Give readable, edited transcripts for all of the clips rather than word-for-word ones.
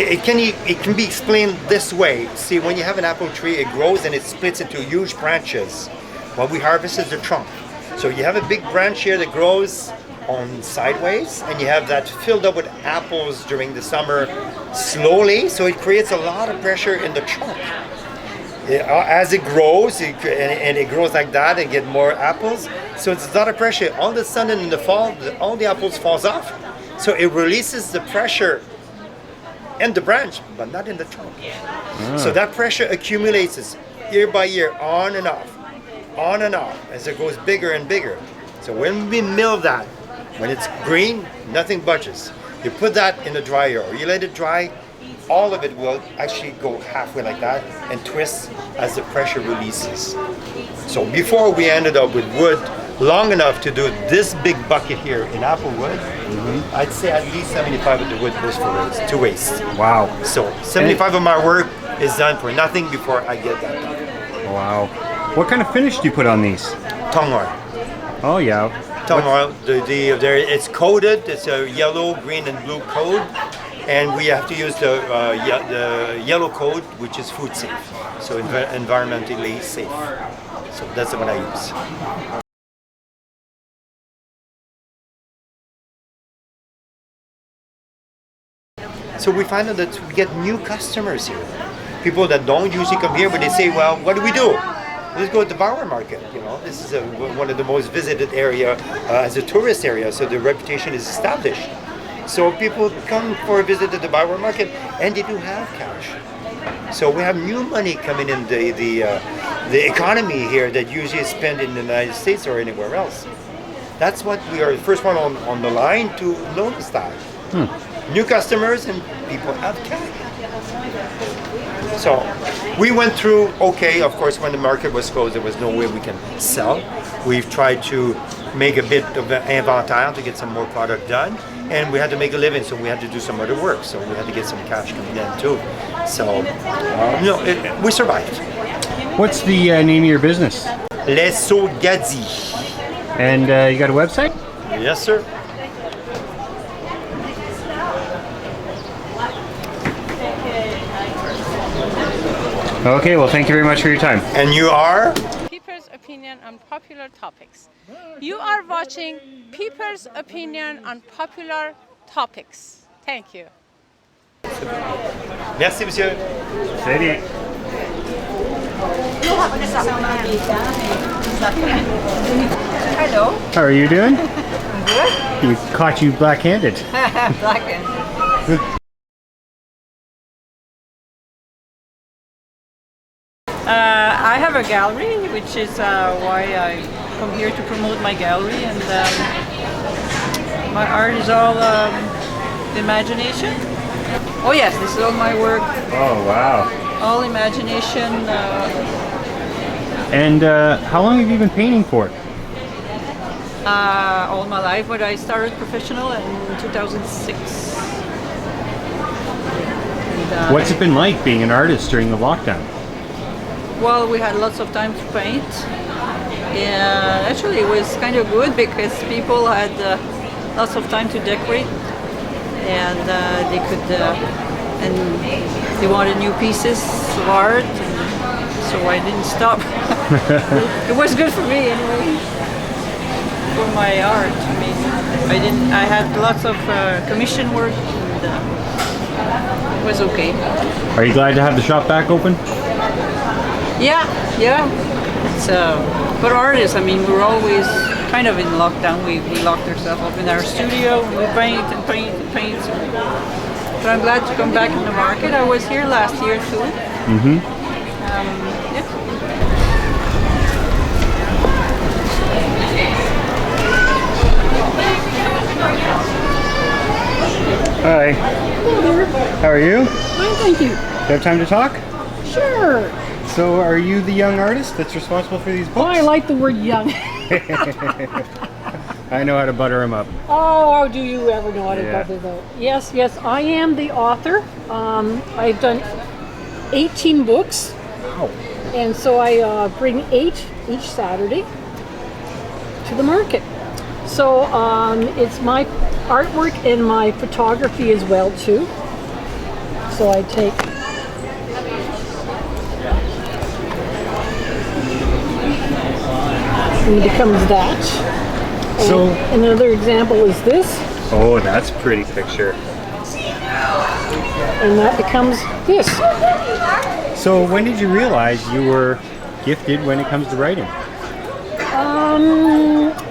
it can be explained this way. See, when you have an apple tree, it grows and it splits into huge branches. What we harvest is the trunk. So you have a big branch here that grows on sideways, and you have that filled up with apples during the summer slowly, so it creates a lot of pressure in the trunk. As it grows, and it grows like that and get more apples, so it's a lot of pressure. All of a sudden in the fall, all the apples falls off, so it releases the pressure in the branch, but not in the trunk. So that pressure accumulates year by year, on and off, as it goes bigger and bigger. So when we mill that, when it's green, nothing budges. You put that in the dryer, or you let it dry, all of it will actually go halfway like that and twist as the pressure releases. So before we ended up with wood long enough to do this big bucket here in apple wood, I'd say at least 75 of the wood goes to waste. Wow. So 75 of my work is done for nothing before I get that done. Wow. What kind of finish do you put on these? Tongue oil. Oh yeah. Tongue oil. It's coated. It's a yellow, green, and blue coat, and we have to use the yellow coat, which is food safe, so environmentally safe. So that's the one I use. So we find out that we get new customers here. People that don't usually come here, but they say, well, what do we do? Let's go to the Byward Market. You know, this is one of the most visited area as a tourist area, so the reputation is established. So people come for a visit to the Byward Market, and they do have cash. So we have new money coming in the economy here that usually is spent in the United States or anywhere else. That's what we are the first one on the line to notice that. New customers and people have cash. So we went through, okay, of course, when the market was closed, there was no way we can sell. We've tried to make a bit of an inventaire to get some more product done, and we had to make a living, so we had to do some other work. So we had to get some cash coming in too. So, we survived. What's the name of your business? Les Sogadi. And you got a website? Yes, sir. Okay, well, thank you very much for your time. And you are? People's opinion on popular topics. You are watching People's opinion on popular topics. Thank you. Merci, monsieur. C'est bien. Hello. How are you doing? I'm good. You caught you black-handed. Black-handed. I have a gallery, which is why I come here to promote my gallery, and my art is all imagination. Oh yes, this is all my work. Oh, wow. All imagination. And how long have you been painting for? All my life, but I started professional in 2006. And, What's it been like being an artist during the lockdown? well, we had lots of time to paint, and actually it was kind of good because people had lots of time to decorate, and they could, and they wanted new pieces of art, so I didn't stop. It was good for me anyway, for my art. I mean, I had lots of commission work, and it was okay. Are you glad to have the shop back open? Yeah. It's for artists. I mean, we're always kind of in lockdown. We locked ourselves up in our studio. We paint and paint and paint. But I'm glad to come back in the market. I was here last year too. Mm-hmm. Yeah. Hi. Hello there. How are you? Fine, thank you. Do you have time to talk? Sure. So, are you the young artist that's responsible for these books? Oh, I like the word young. I know how to butter them up. Oh, do you ever know how to Yeah. butter them? Yes, I am the author. I've done 18 books. Wow. And so I bring 8 each Saturday to the market. So it's my artwork and my photography as well too. So I take and it becomes that. So, And another example is this, oh, that's a pretty picture. and that becomes this. So when did you realize you were gifted when it comes to writing?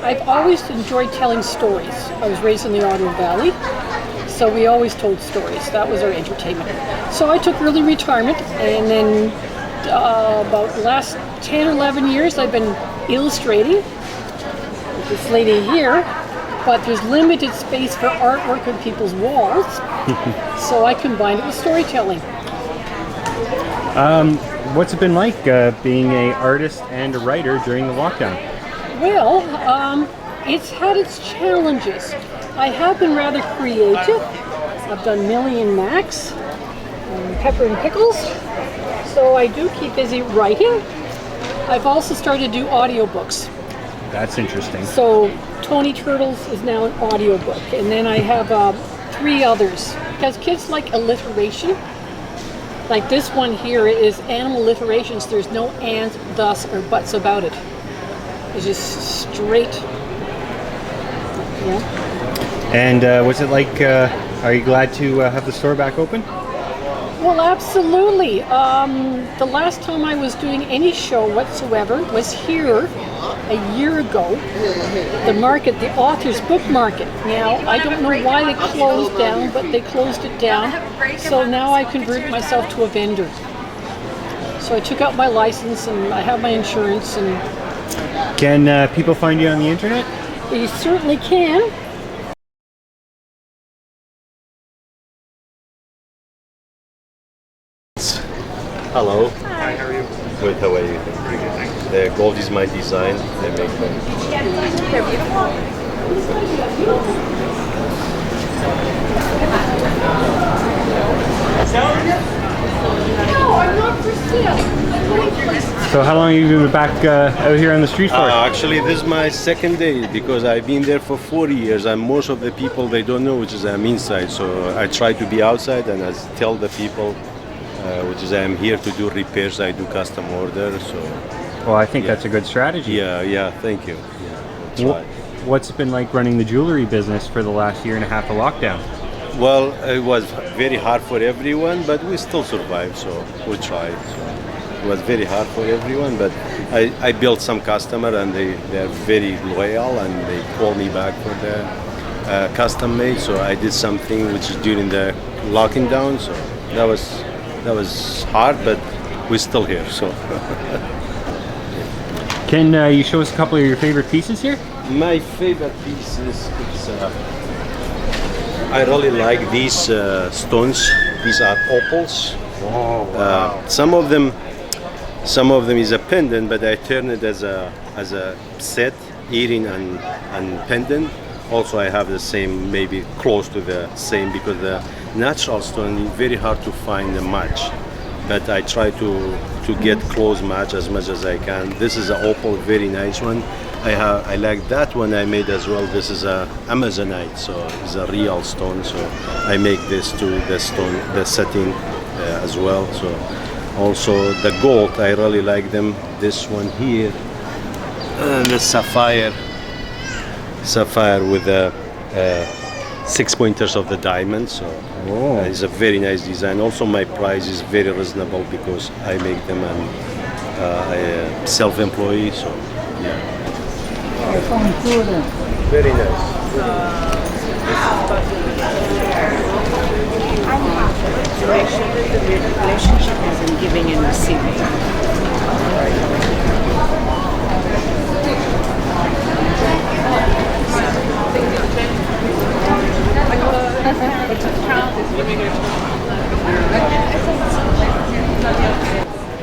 I've always enjoyed telling stories. I was raised in the Ottawa Valley, so we always told stories. That was our entertainment. So I took early retirement, and then about the last 10 or 11 years I've been illustrating with this lady here, but there's limited space for artwork on people's walls, so I combined it with storytelling. What's it been like being an artist and a writer during the lockdown? Well, it's had its challenges. I have been rather creative. I've done Millie and Max, Pepper and Pickles, so I do keep busy writing. I've also started to do audiobooks. That's interesting. So Tony Turtles is now an audiobook, and then I have 3 others. Because kids like alliteration. Like this one here is animal alliterations. There's no ands, thus, or buts about it. It's just straight. Yeah. And what's it like? Are you glad to have the store back open? Well, absolutely. The last time I was doing any show whatsoever was here a year ago. The market, the author's book market. Now, I don't know why they closed down, but they closed it down. So now I converted myself to a vendor. So I took out my license and I have my insurance, and Can people find you on the internet? you certainly can. Hello. Hi, how are you? Good, how are you? Pretty good, thanks. Gold is my design. I make them. They're beautiful. No, I'm not for sale. So how long have you been back out here on the street for? Actually, this is my second day because I've been there for 40 years, and most of the people they don't know which is I'm inside. So I try to be outside and I tell the people which is I'm here to do repairs. I do custom orders. So Well, I think that's a good strategy. yeah, thank you. Yeah, that's right. What's it been like running the jewelry business for the last year and a half of lockdown? Well, it was very hard for everyone, but we still survived. So we tried. So it was very hard for everyone, but I built some customer and they're very loyal and they call me back for the custom made. So I did something which is during the locking down. So that was hard, but we're still here. So Can you show us a couple of your favorite pieces here? my favorite piece is I really like these stones. These are opals. Oh, wow. Some of them is a pendant, but I turn it as a set, earring and pendant. Also, I have the same, maybe close to the same, because the natural stone is very hard to find a match. But I try to get close match as much as I can. This is an opal, very nice one. I like that one I made as well. This is a Amazonite, so it's a real stone. So I make this too, the stone, the setting as well. So also the gold, I really like them. This one here, the sapphire with the 6 pointers of the diamond. So it's a very nice design. Also my price is very reasonable because I make them and I self-employed. So yeah. Very nice. The relationship is in giving and receiving.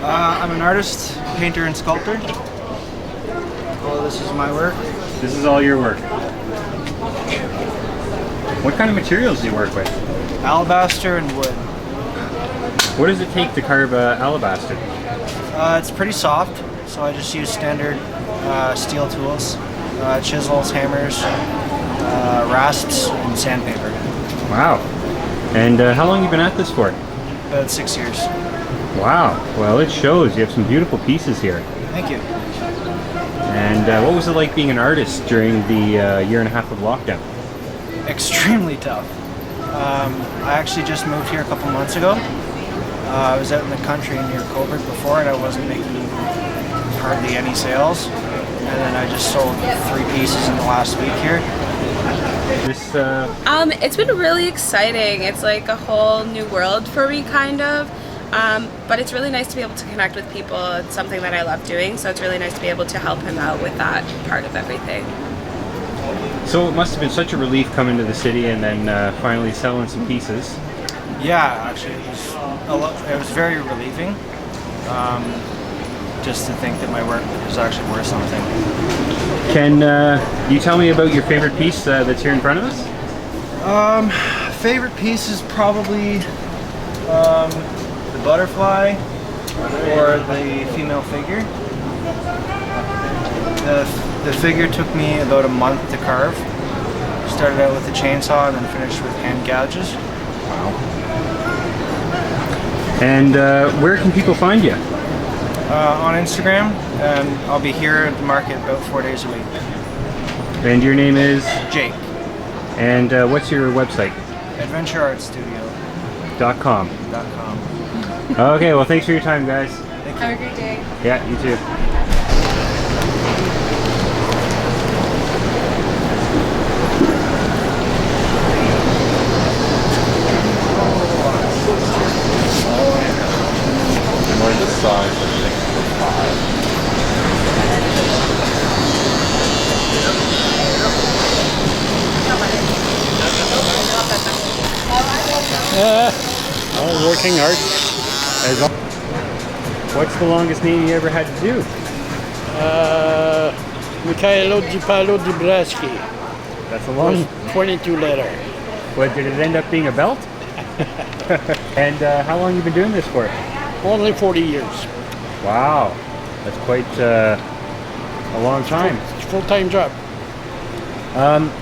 I'm an artist, painter, and sculptor. All this is my work. This is all your work. What kind of materials do you work with? Alabaster and wood. What does it take to carve alabaster? It's pretty soft, so I just use standard steel tools, chisels, hammers, rasps, and sandpaper. Wow. And how long have you been at this for? About 6 years. Wow. Well, it shows. You have some beautiful pieces here. Thank you. And what was it like being an artist during the year and a half of lockdown? Extremely tough. I actually just moved here a couple months ago. I was out in the country near Coburg before, and I wasn't making hardly any sales. And then I just sold 3 pieces in the last week here. It's been really exciting. It's like a whole new world for me, kind of. But it's really nice to be able to connect with people. It's something that I love doing, so it's really nice to be able to help him out with that part of everything. So it must have been such a relief coming to the city and then finally selling some pieces. Yeah, actually, it was very relieving. Just to think that my work is actually worth something. Can you tell me about your favorite piece that's here in front of us? Favorite piece is probably the butterfly or the female figure. The figure took me about a month to carve. Started out with a chainsaw and then finished with hand gouges. Wow. And where can people find you? On Instagram, and I'll be here at the market about 4 days a week. And your name is? Jake. And what's your website? AdventureArtStudio.com. Okay, well thanks for your time, guys. Thank you. Have a great day. Yeah, you too. All working hard. What's the longest name you ever had to do? Mikhailo Di Paolo Di Braschi. That's a long 22 letter. What, did it end up being a belt? And how long have you been doing this for? Only 40 years. Wow, that's quite a long time. It's a full-time job.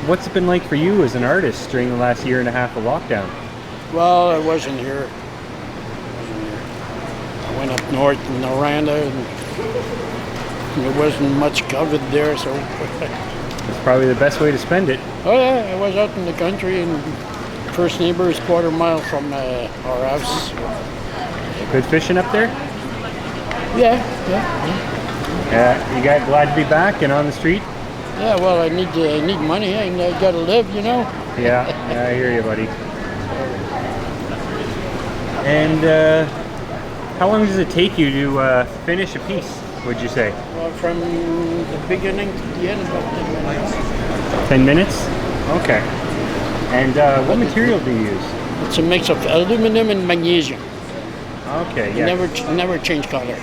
What's it been like for you as an artist during the last year and a half of lockdown? Well, I wasn't here. I went up north in Noranda, and there wasn't much covered there, so. That's probably the best way to spend it. Oh yeah, I was out in the country, and first neighbor is quarter mile from our house. Good fishing up there? Yeah. Yeah, you guys glad to be back and on the street? Yeah, well, I need money, and I gotta live, you know. Yeah, I hear you, buddy. And how long does it take you to finish a piece, would you say? Well, from the beginning to the end, about 10 minutes. 10 minutes? Okay. And what material do you use? It's a mix of aluminum and magnesium. Okay, yeah. Never change color.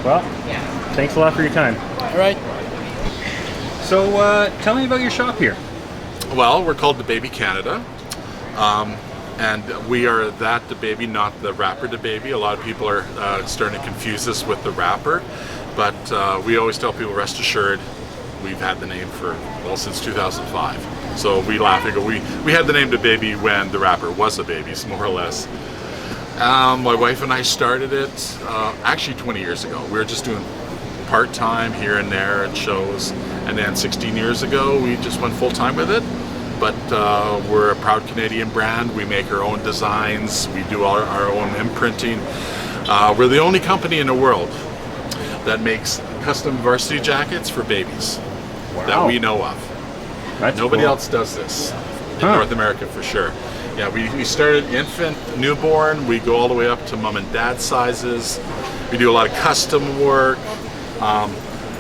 Well, thanks a lot for your time. All right. So tell me about your shop here. Well, we're called The Baby Canada. And we are that the baby, not the rapper the baby. A lot of people are starting to confuse us with the rapper, but we always tell people, rest assured, we've had the name since 2005. So we laugh and go, we had the name the baby when the rapper was a baby, more or less. My wife and I started it actually 20 years ago. We were just doing part-time here and there at shows, and then 16 years ago we just went full-time with it. But we're a proud Canadian brand. We make our own designs. We do our own imprinting. We're the only company in the world that makes custom varsity jackets for babies. Wow. That we know of. That's Nobody cool. else does this in North America for sure. Yeah, we started infant, newborn. We go all the way up to mom and dad sizes. We do a lot of custom work.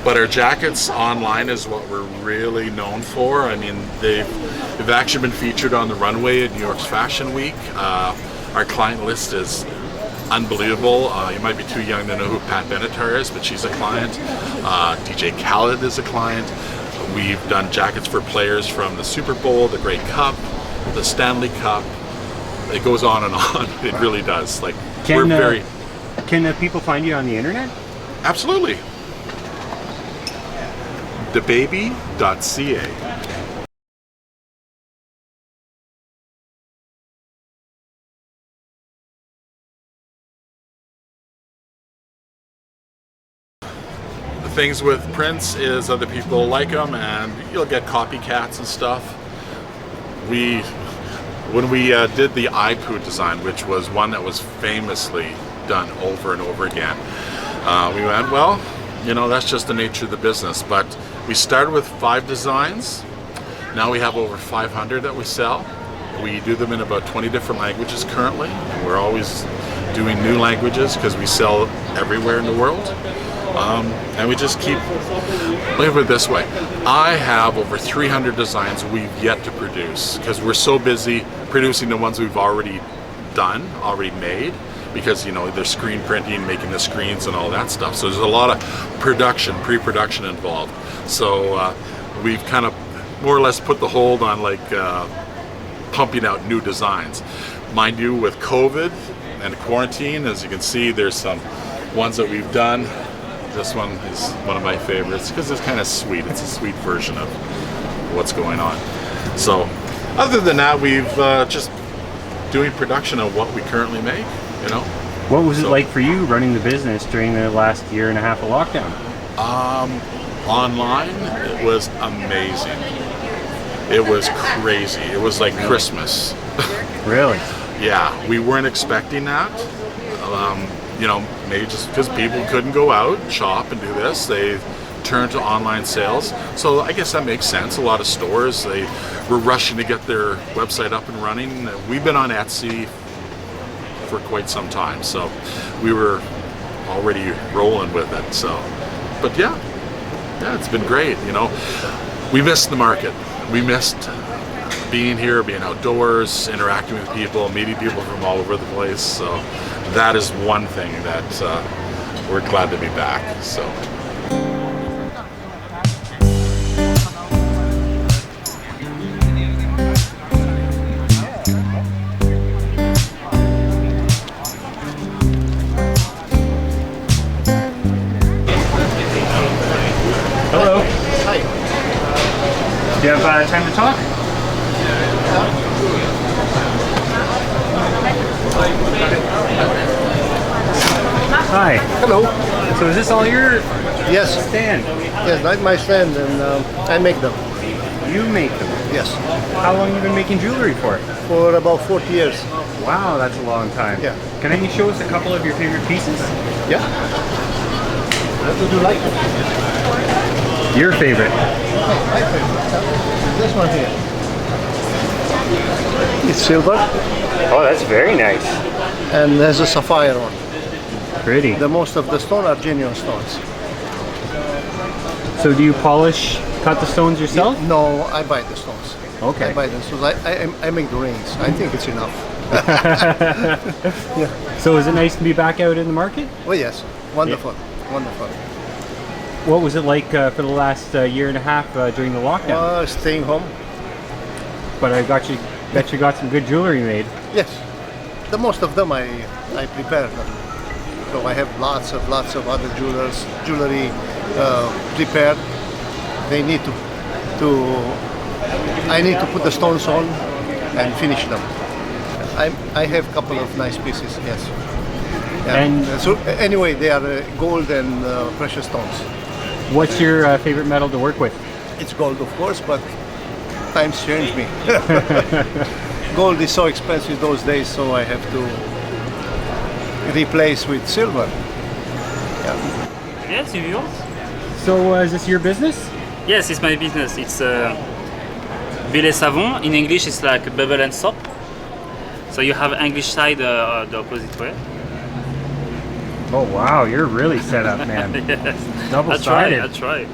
But our jackets online is what we're really known for. I mean, they've actually been featured on the runway at New York's Fashion Week. Our client list is unbelievable. You might be too young to know who Pat Benatar is, but she's a client. DJ Khaled is a client. We've done jackets for players from the Super Bowl, the Grey Cup, the Stanley Cup. It goes on and on. It really does. Like, Can people find you on the internet? Absolutely. thebaby.ca. the things with prints is other people like them, and you'll get copycats and stuff. When we did the iPoo design, which was one that was famously done over and over again, we went, well, you know, that's just the nature of the business. But we started with 5 designs. Now we have over 500 that we sell. We do them in about 20 different languages currently. We're always doing new languages because we sell everywhere in the world. And we just keep, let me put it this way, I have over 300 designs we've yet to produce because we're so busy producing the ones we've already done, already made, because, you know, they're screen printing, making the screens and all that stuff. So there's a lot of production, pre-production involved. So we've kind of more or less put the hold on like pumping out new designs. Mind you, with COVID and quarantine, as you can see, there's some ones that we've done. This one is one of my favorites because it's kind of sweet. It's a sweet version of what's going on. So other than that, we've just doing production of what we currently make, you know. What was it like for you running the business during the last year and a half of lockdown? Online, it was amazing. It was crazy. It was like Christmas. Really? Yeah, we weren't expecting that. You know, maybe just because people couldn't go out, shop and do this, they turned to online sales. So I guess that makes sense. A lot of stores, they were rushing to get their website up and running. We've been on Etsy for quite some time, so we were already rolling with it. So, but yeah, it's been great. You know, we missed the market. We missed being here, being outdoors, interacting with people, meeting people from all over the place. So that is one thing that we're glad to be back. So. Hello. Hi. Do you have time to talk? Hi. Hello. So is this all your Yes. stand? Yes, that's my stand, and I make them. You make them? Yes. How long have you been making jewelry for? For about 40 years. Wow, that's a long time. Yeah. Can you show us a couple of your favorite pieces? Yeah. What would you like? Your favorite? My favorite. This one here. It's silver. Oh, that's very nice. And there's a sapphire on. Pretty. The most of the stone are genuine stones. So do you cut the stones yourself? No, I buy the stones. Okay. I buy the stones. I make the rings. I think it's enough. Yeah. So is it nice to be back out in the market? Oh yes, wonderful, wonderful. What was it like for the last year and a half during the lockdown? Staying home. But I bet you got some good jewelry made. Yes, the most of them I prepare them. So I have lots of other jewelry prepared. They need I need to put the stones on and finish them. I have a couple of nice pieces. Yes. Yeah. And so anyway, they are gold and precious stones. What's your favorite metal to work with? It's gold, of course, but times change me. Gold is so expensive those days, so I have to replace with silver. Yeah. Yes, you will. So is this your business? Yes, it's my business. It's Billet Savon. In English, it's like bubble and soap. So you have English side the opposite way. Oh wow, you're really set up, man. Yes. Double-sided. I try.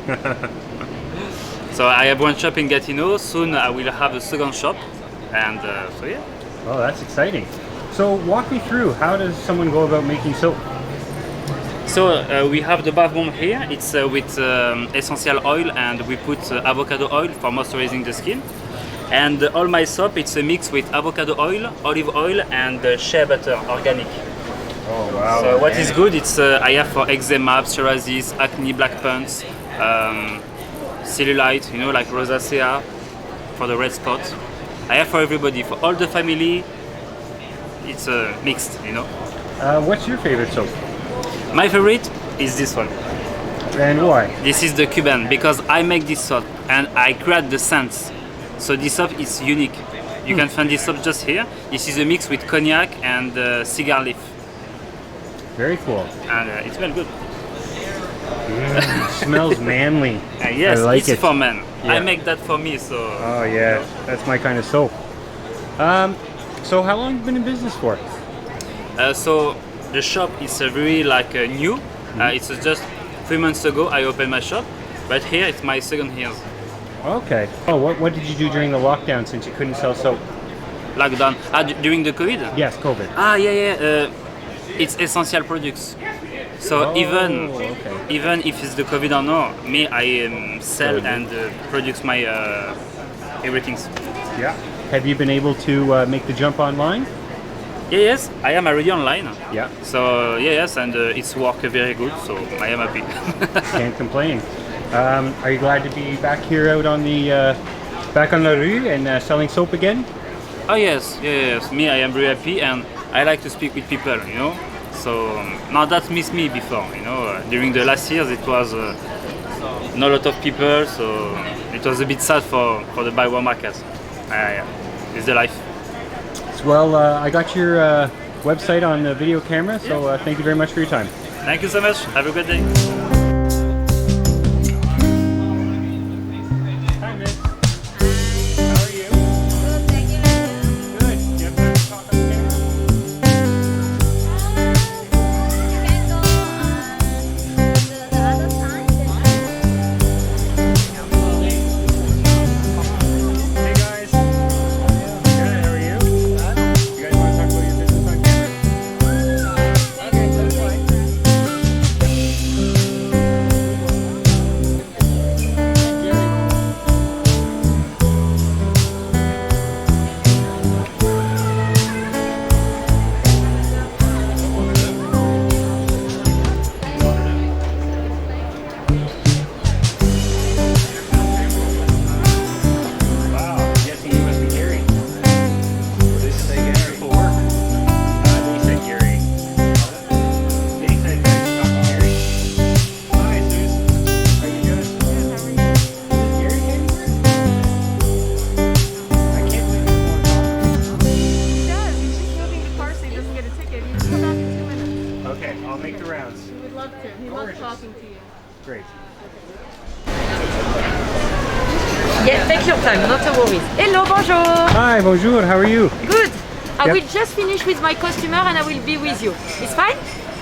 So I have one shop in Gatineau. Soon I will have a second shop, and so yeah. Oh, that's exciting. So walk me through, how does someone go about making soap? So we have the bath bomb here. It's with essential oil, and we put avocado oil for moisturizing the skin. And all my soap, it's a mix with avocado oil, olive oil, and shea butter, organic. Oh wow! So what is good? It's I have for eczema, psoriasis, acne, black pants, cellulite, you know, like rosacea, for the red spot. I have for everybody, for all the family. It's mixed, you know. What's your favorite soap? My favorite is this one. And why? This is the Cuban because I make this soap and I create the scents. So this soap is unique. You can find this soap just here. This is a mix with cognac and cigar leaf. Very cool. And it smells good. Smells manly. Yes, I like it's it. for men. Yeah. I make that for me, so. Oh yeah, that's my kind of soap. So how long have you been in business for? So the shop is very new. It's just 3 months ago I opened my shop, but here it's my second year. Okay. Oh, what did you do during the lockdown since you couldn't sell soap? Lockdown. During the COVID? Yes, COVID. Yeah. It's essential products. So even if it's the COVID or not, me I sell and produce my everything. Yeah. Have you been able to make the jump online? Yes, I am already online. Yeah. So yes, and it's worked very good. So I am happy. Can't complain. Are you glad to be back here out on the back on la rue and selling soap again? Oh yes. Me, I am very happy, and I like to speak with people. So now that missed me before. During the last years, it was not a lot of people, so it was a bit sad for the Byward Market. It's the life. Well, I got your website on the video camera, so thank you very much for your time. Thank you so much. Have a good day. Great. Yeah, take your time, not a worry. Hello, bonjour. Hi, bonjour, how are you? Good. I Yep. will just finish with my customer and I will be with you. It's fine?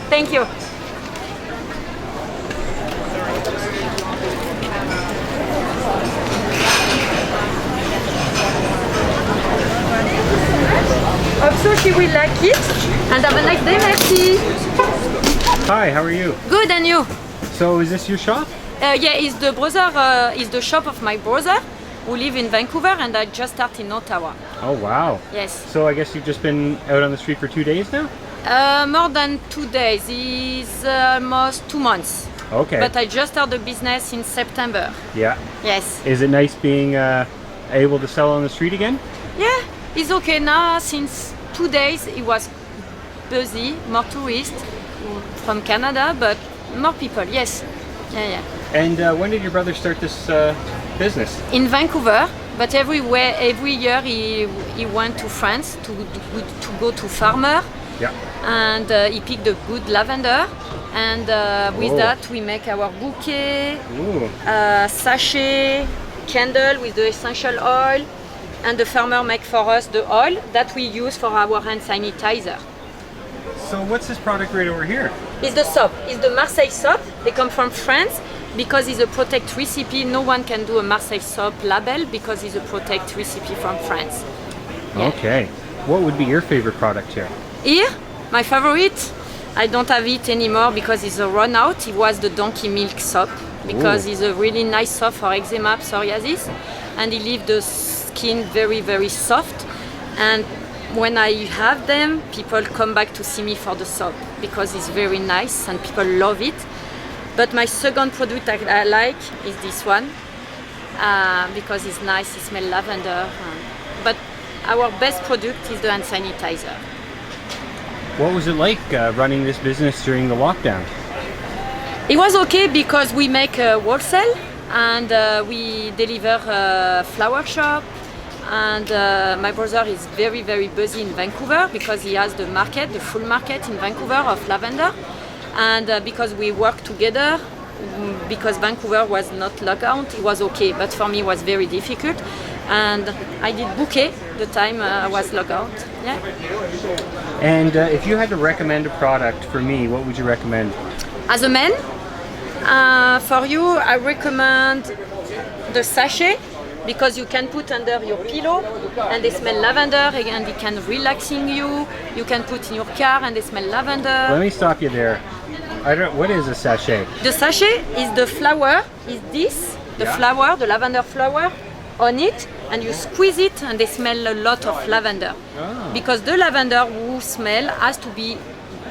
Thank you. Hope so she will like it. And have a nice day, merci. Hi, how are you? Good, and you? So is this your shop? Yeah, it's the brother, is the shop of my brother who live in Vancouver, and I just started in Ottawa. Oh wow. Yes. So I guess you've just been out on the street for 2 days now? More than 2 days. It's almost 2 months. Okay. But I just started the business in September. Yeah. Yes. Is it nice being able to sell on the street again? Yeah, it's okay now. Since 2 days it was busy, more tourists from Canada, but more people, yes. Yeah. And when did your brother start this business? In Vancouver, but every year he went to France to go to farmer. Yeah. And he picked a good lavender, and with that we make our bouquet, sachet, candle with the essential oil, and the farmer make for us the oil that we use for our hand sanitizer. So what's this product right over here? It's the soap. It's the Marseille soap. They come from France because it's a protect recipe. No one can do a Marseille soap label because it's a protect recipe from France. Yeah. Okay. What would be your favorite product here? Here, my favorite, I don't have it anymore because it's a run out. It was the donkey milk soap because it's a really nice soap for eczema, psoriasis, and it leaves the skin very, very soft. And when I have them, people come back to see me for the soap because it's very nice and people love it. But my second product I like is this one because it's nice, it smells lavender. But our best product is the hand sanitizer. What was it like running this business during the lockdown? It was okay because we make wholesale and we deliver flower shop. And my brother is very, very busy in Vancouver because he has the market, the full market in Vancouver of lavender. And because we work together, because Vancouver was not locked out, it was okay. But for me, it was very difficult. And I did bouquet the time I was locked out. Yeah. And if you had to recommend a product for me, what would you recommend? As a man, for you, I recommend the sachet because you can put under your pillow and they smell lavender and it can relaxing you. You can put in your car and they smell lavender. Let me stop you there. What is a sachet? The sachet is the flower, is this, the flower, the lavender flower on it, and you squeeze it and they smell a lot of lavender. Because the lavender who smell has to be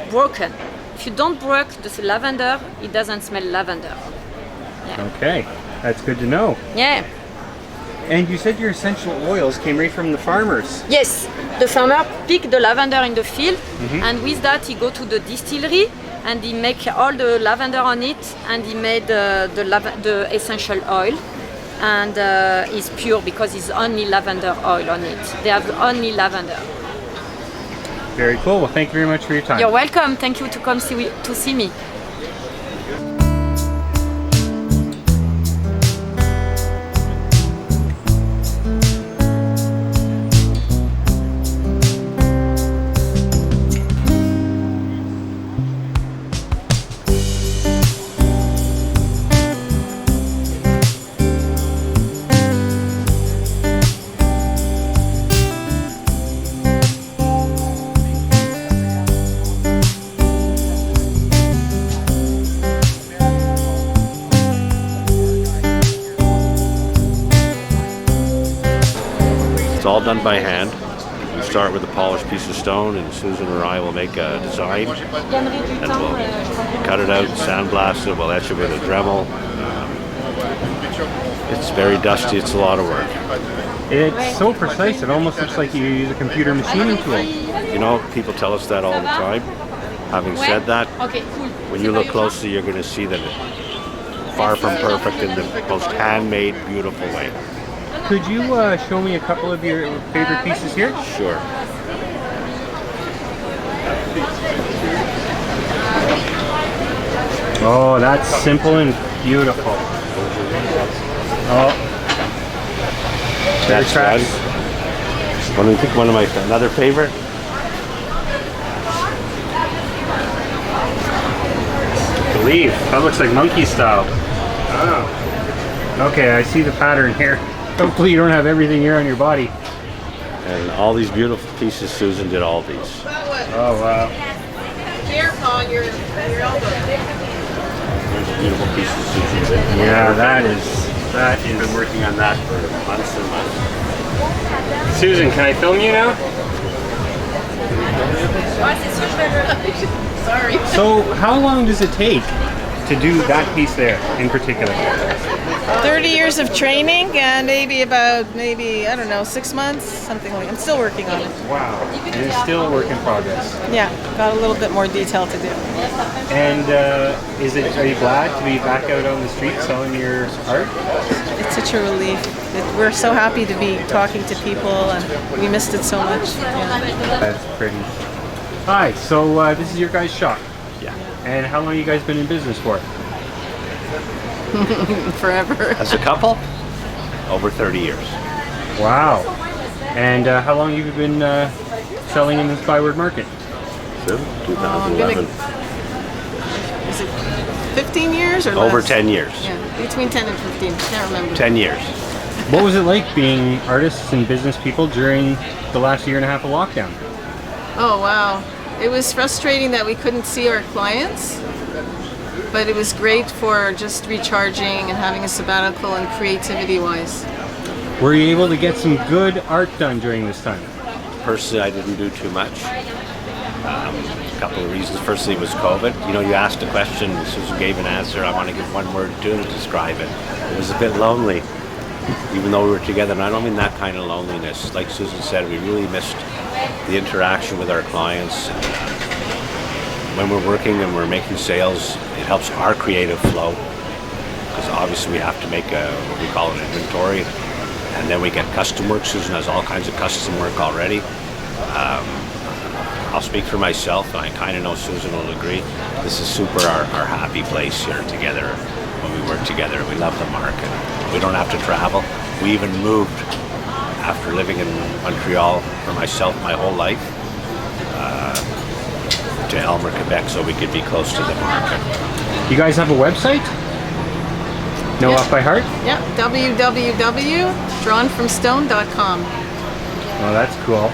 broken. If you don't break the lavender, it doesn't smell lavender. Yeah. Okay, that's good to know. Yeah. And you said your essential oils came right from the farmers. Yes, the farmer pick the lavender in the field, and with that he go to the distillery and he make all the lavender on it, and he made the essential oil, and it's pure because it's only lavender oil on it. They have only lavender. Very cool. Well, thank you very much for your time. You're welcome. Thank you to come to see me. It's all done by hand. We start with a polished piece of stone, and Susan or I will make a design, and we'll cut it out, sandblast it, we'll etch it with a Dremel. It's very dusty, it's a lot of work. It's so precise, it almost looks like you use a computer machining tool. You know, people tell us that all the time. Having said that, when you look closely, you're going to see that it's far from perfect in the most handmade, beautiful way. Could you show me a couple of your favorite pieces here? Sure. Oh, that's simple and beautiful. Oh. That's one. What do you think? Another favorite? I believe. That looks like monkey style. Oh. Okay, I see the pattern here. Hopefully you don't have everything here on your body. And all these beautiful pieces, Susan did all these. Oh, wow. Careful, your elbow. There's a beautiful piece of Susan did. Yeah, that is. She's been working on that for months and months. Susan, can I film you now? Sorry. So, how long does it take to do that piece there in particular? 30 years of training and maybe I don't know, 6 months, something like that. I'm still working on it. Wow. And it's still a work in progress. Yeah, got a little bit more detail to do. And are you glad to be back out on the street selling your art? It's such a relief. We're so happy to be talking to people and we missed it so much. Yeah. That's pretty. Hi, so this is your guys' shop? Yeah. And how long have you guys been in business for? Forever. As a couple? Over 30 years. Wow. And how long have you been selling in this Byward Market? 2011. Is it 15 years or less? Over 10 years. Yeah, between 10 and 15. Can't remember. 10 years. What was it like being artists and business people during the last year and a half of lockdown? Oh, wow. It was frustrating that we couldn't see our clients, but it was great for just recharging and having a sabbatical and creativity-wise. Were you able to get some good art done during this time? Personally, I didn't do too much. A couple of reasons. Firstly, it was COVID. You know, you asked a question, Susan gave an answer. I want to give one word to describe it. It was a bit lonely, even though we were together. And I don't mean that kind of loneliness. Like Susan said, we really missed the interaction with our clients. when we're working and we're making sales, it helps our creative flow, because obviously we have to make what we call an inventory, and then we get custom work. Susan has all kinds of custom work already. I'll speak for myself, and I kind of know Susan will agree. This is super our happy place here together when we work together. We love the market. We don't have to travel. We even moved after living in Montreal for myself my whole life to Elmer, Quebec, so we could be close to the market. You guys have a website? Know off by heart? Yeah, www.drawnfromstone.com. Oh, that's cool.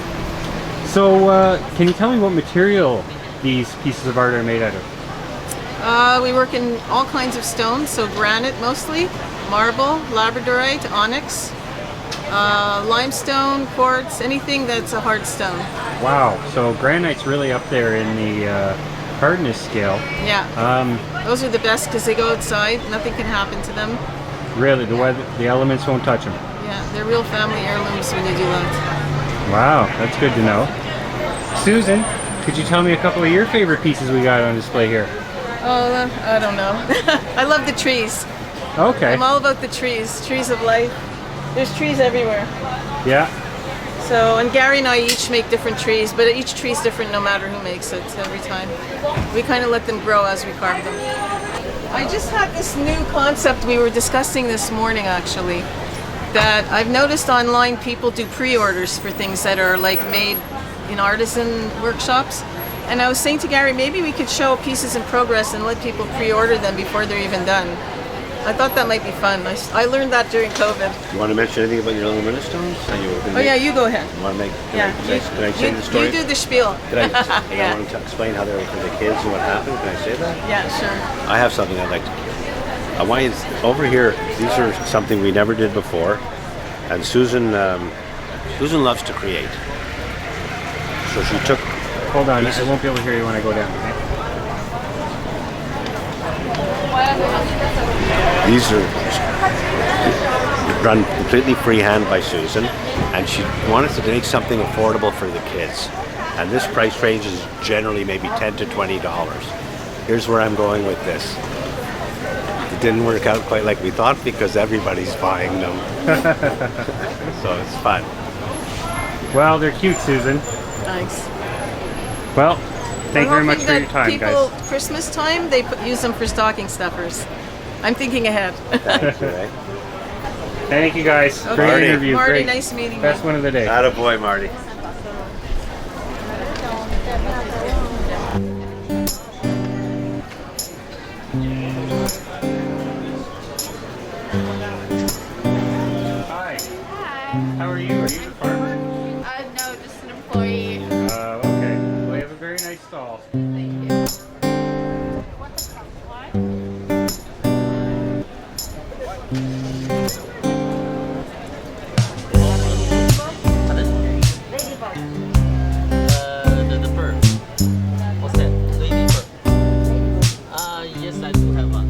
So, can you tell me what material these pieces of art are made out of? We work in all kinds of stones, so granite mostly, marble, labradorite, onyx, limestone, quartz, anything that's a hard stone. Wow, so granite's really up there in the hardness scale. Yeah. Those are the best because they go outside, nothing can happen to them. Really, the elements won't touch them. Yeah, they're real family heirlooms when you do that. Wow, that's good to know. Susan, could you tell me a couple of your favorite pieces we got on display here? Oh, I don't know. I love the trees. Okay. I'm all about the trees of life. There's trees everywhere. Yeah. So, and Gary and I each make different trees, but each tree is different no matter who makes it every time. We kind of let them grow as we carve them. I just had this new concept we were discussing this morning actually, that I've noticed online people do pre-orders for things that are like made in artisan workshops. And I was saying to Gary, maybe we could show pieces in progress and let people pre-order them before they're even done. I thought that might be fun. I learned that during COVID. You want to mention anything about your aluminum stones? Yeah, you go ahead. You want to make? Yeah, Can I say the story? You do the spiel. I want to explain how they were for the kids and what happened. Can I say that? Yeah, sure. I have something I'd like to. I want you over here. These are something we never did before, and Susan loves to create. So she took. Hold on, I won't be able to hear you when I go down. Okay? These are run completely freehand by Susan, and she wanted to make something affordable for the kids. And this price range is generally maybe $10 to $20. Here's where I'm going with this. It didn't work out quite like we thought because everybody's buying them. So it's fun. Well, they're cute, Susan. Thanks. Well, thank you very much for your time, people, guys. Christmas time, they use them for stocking stuffers. I'm thinking ahead. Thanks, Ray. Thank you, guys. Okay. Great interview. Marty, Great. nice meeting you. Best one of the day. Attaboy, Marty. Hi. How are you? Are you the farmer? No, just an employee. Okay. Well, you have a very nice stall. Thank you. The fur. What's that? Lady fur. Yes, I do have one.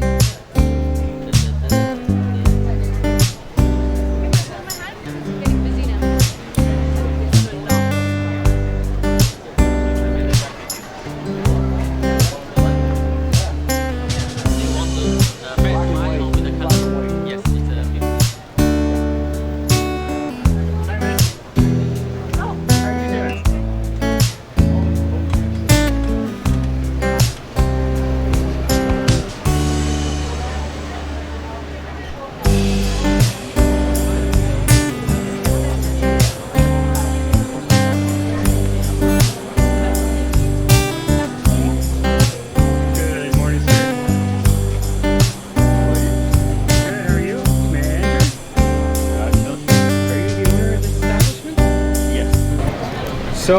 So,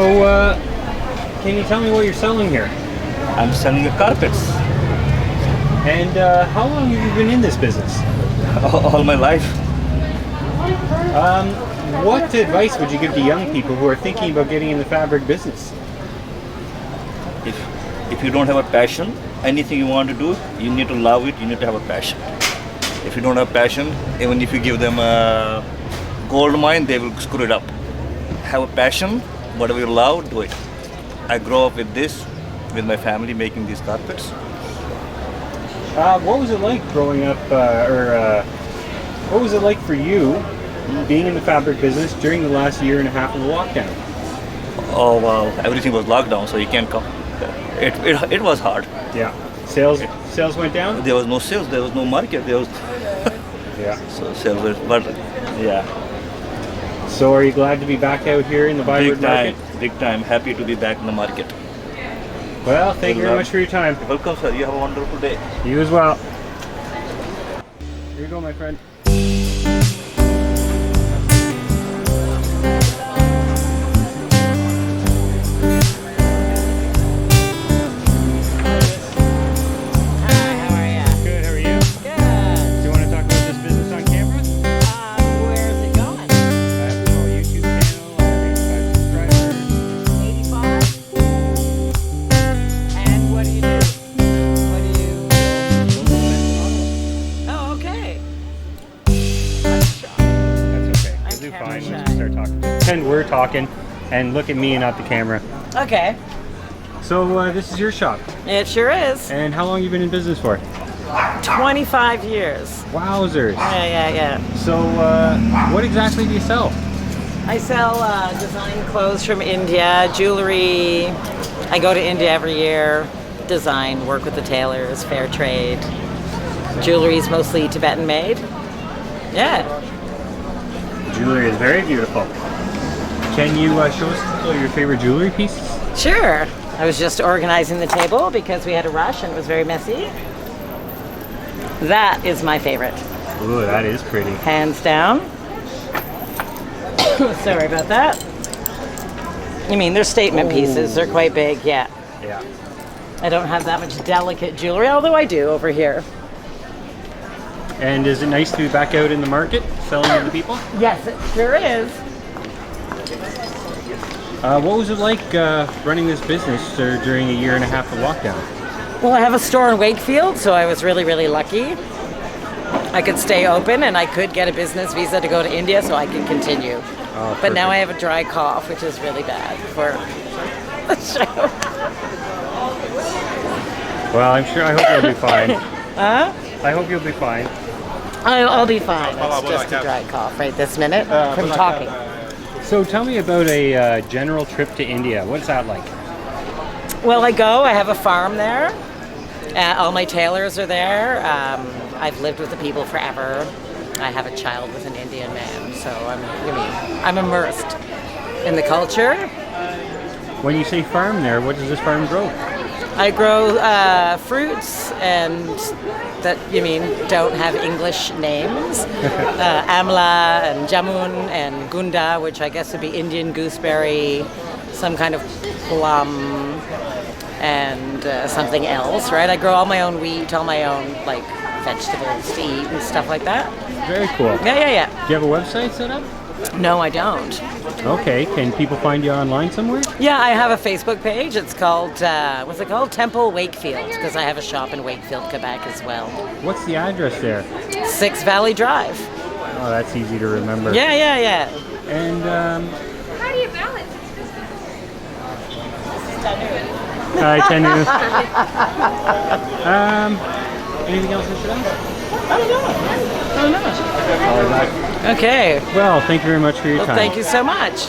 can you tell me what you're selling here? I'm selling the carpets. And how long have you been in this business? All my life. What advice would you give to young people who are thinking about getting in the fabric business? If you don't have a passion, anything you want to do, you need to love it, you need to have a passion. If you don't have passion, even if you give them a gold mine, they will screw it up. Have a passion, whatever you love, do it. I grew up with this, with my family making these carpets. What was it like growing up, what was it like for you being in the fabric business during the last year and a half of the lockdown? Oh well, everything was locked down, so you can't come. It was hard. Yeah. Sales went down? There was no sales, there was no market, there was yeah. So sales were, but yeah. So are you glad to be back out here in the Byward Market? Big time, happy to be back in the market. Well, thank you very much for your time. You're welcome, sir. You have a wonderful day. You as well. Here you go, my friend. Pretend we're talking and look at me and not the camera. Okay. So this is your shop? It sure is. And how long have you been in business for? 25 years. Wowzers. Yeah. So what exactly do you sell? I sell design clothes from India, jewelry. I go to India every year, design, work with the tailors, fair trade. Jewelry is mostly Tibetan made. Yeah. Jewelry is very beautiful. Can you show us your favorite jewelry pieces? Sure. I was just organizing the table because we had a rush and it was very messy. That is my favorite. Ooh, that is pretty. Hands down. Sorry about that. I mean, they're statement pieces. They're quite big, yeah. Yeah. I don't have that much delicate jewelry, although I do over here. And is it nice to be back out in the market, selling to the people? Yes, it sure is. What was it like running this business during a year and a half of lockdown? Well, I have a store in Wakefield, so I was really, really lucky. I could stay open and I could get a business visa to go to India so I can continue. Oh, but now I have a dry cough, which is really bad for the show. Well, I hope you'll be fine. Huh? I hope you'll be fine. I'll be fine. It's just a dry cough right this minute from talking. So tell me about a general trip to India. What's that like? Well, I have a farm there. All my tailors are there. I've lived with the people forever. I have a child with an Indian man, so I'm immersed in the culture. When you say farm there, what does this farm grow? I grow fruits and that don't have English names. Amla and jamun and gunda, which I guess would be Indian gooseberry, some kind of plum, and something else, right? I grow all my own wheat, all my own vegetables to eat and stuff like that. Very cool. Yeah. Do you have a website set up? No, I don't. Okay, can people find you online somewhere? Yeah, I have a Facebook page. It's called, what's it called? Temple Wakefield, because I have a shop in Wakefield, Quebec as well. What's the address there? 6 Valley Drive. Oh, that's easy to remember. Yeah. And, How do you balance? Hi, Tanu. Anything else I should ask? I don't know. Okay. Well, thank you very much for your time. Thank you so much.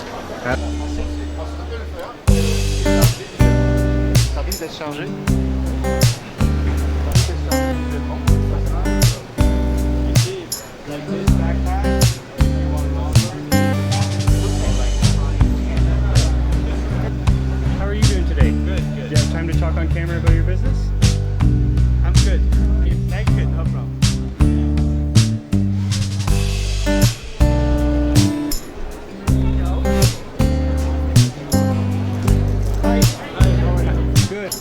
How are you doing today? Good. Do you have time to talk on camera about your business? I'm good. Thank you. No problem. Good.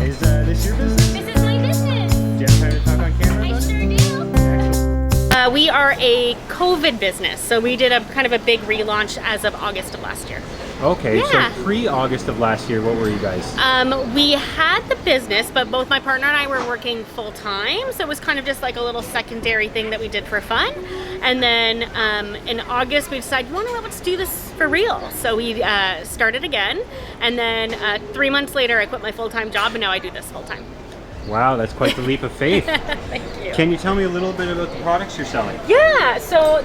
Is this your business? This is my business. Do you have time to talk on camera? I sure do. We are a COVID business, so we did a kind of a big relaunch as of August of last year. Okay, Yeah. so pre-August of last year, what were you guys? We had the business, but both my partner and I were working full time, so it was kind of just like a little secondary thing that we did for fun. And then in August, we decided, let's do this for real. So we started again, and then 3 months later, I quit my full-time job, and now I do this full-time. Wow, that's quite the leap of faith. Thank you. Can you tell me a little bit about the products you're selling? Yeah, so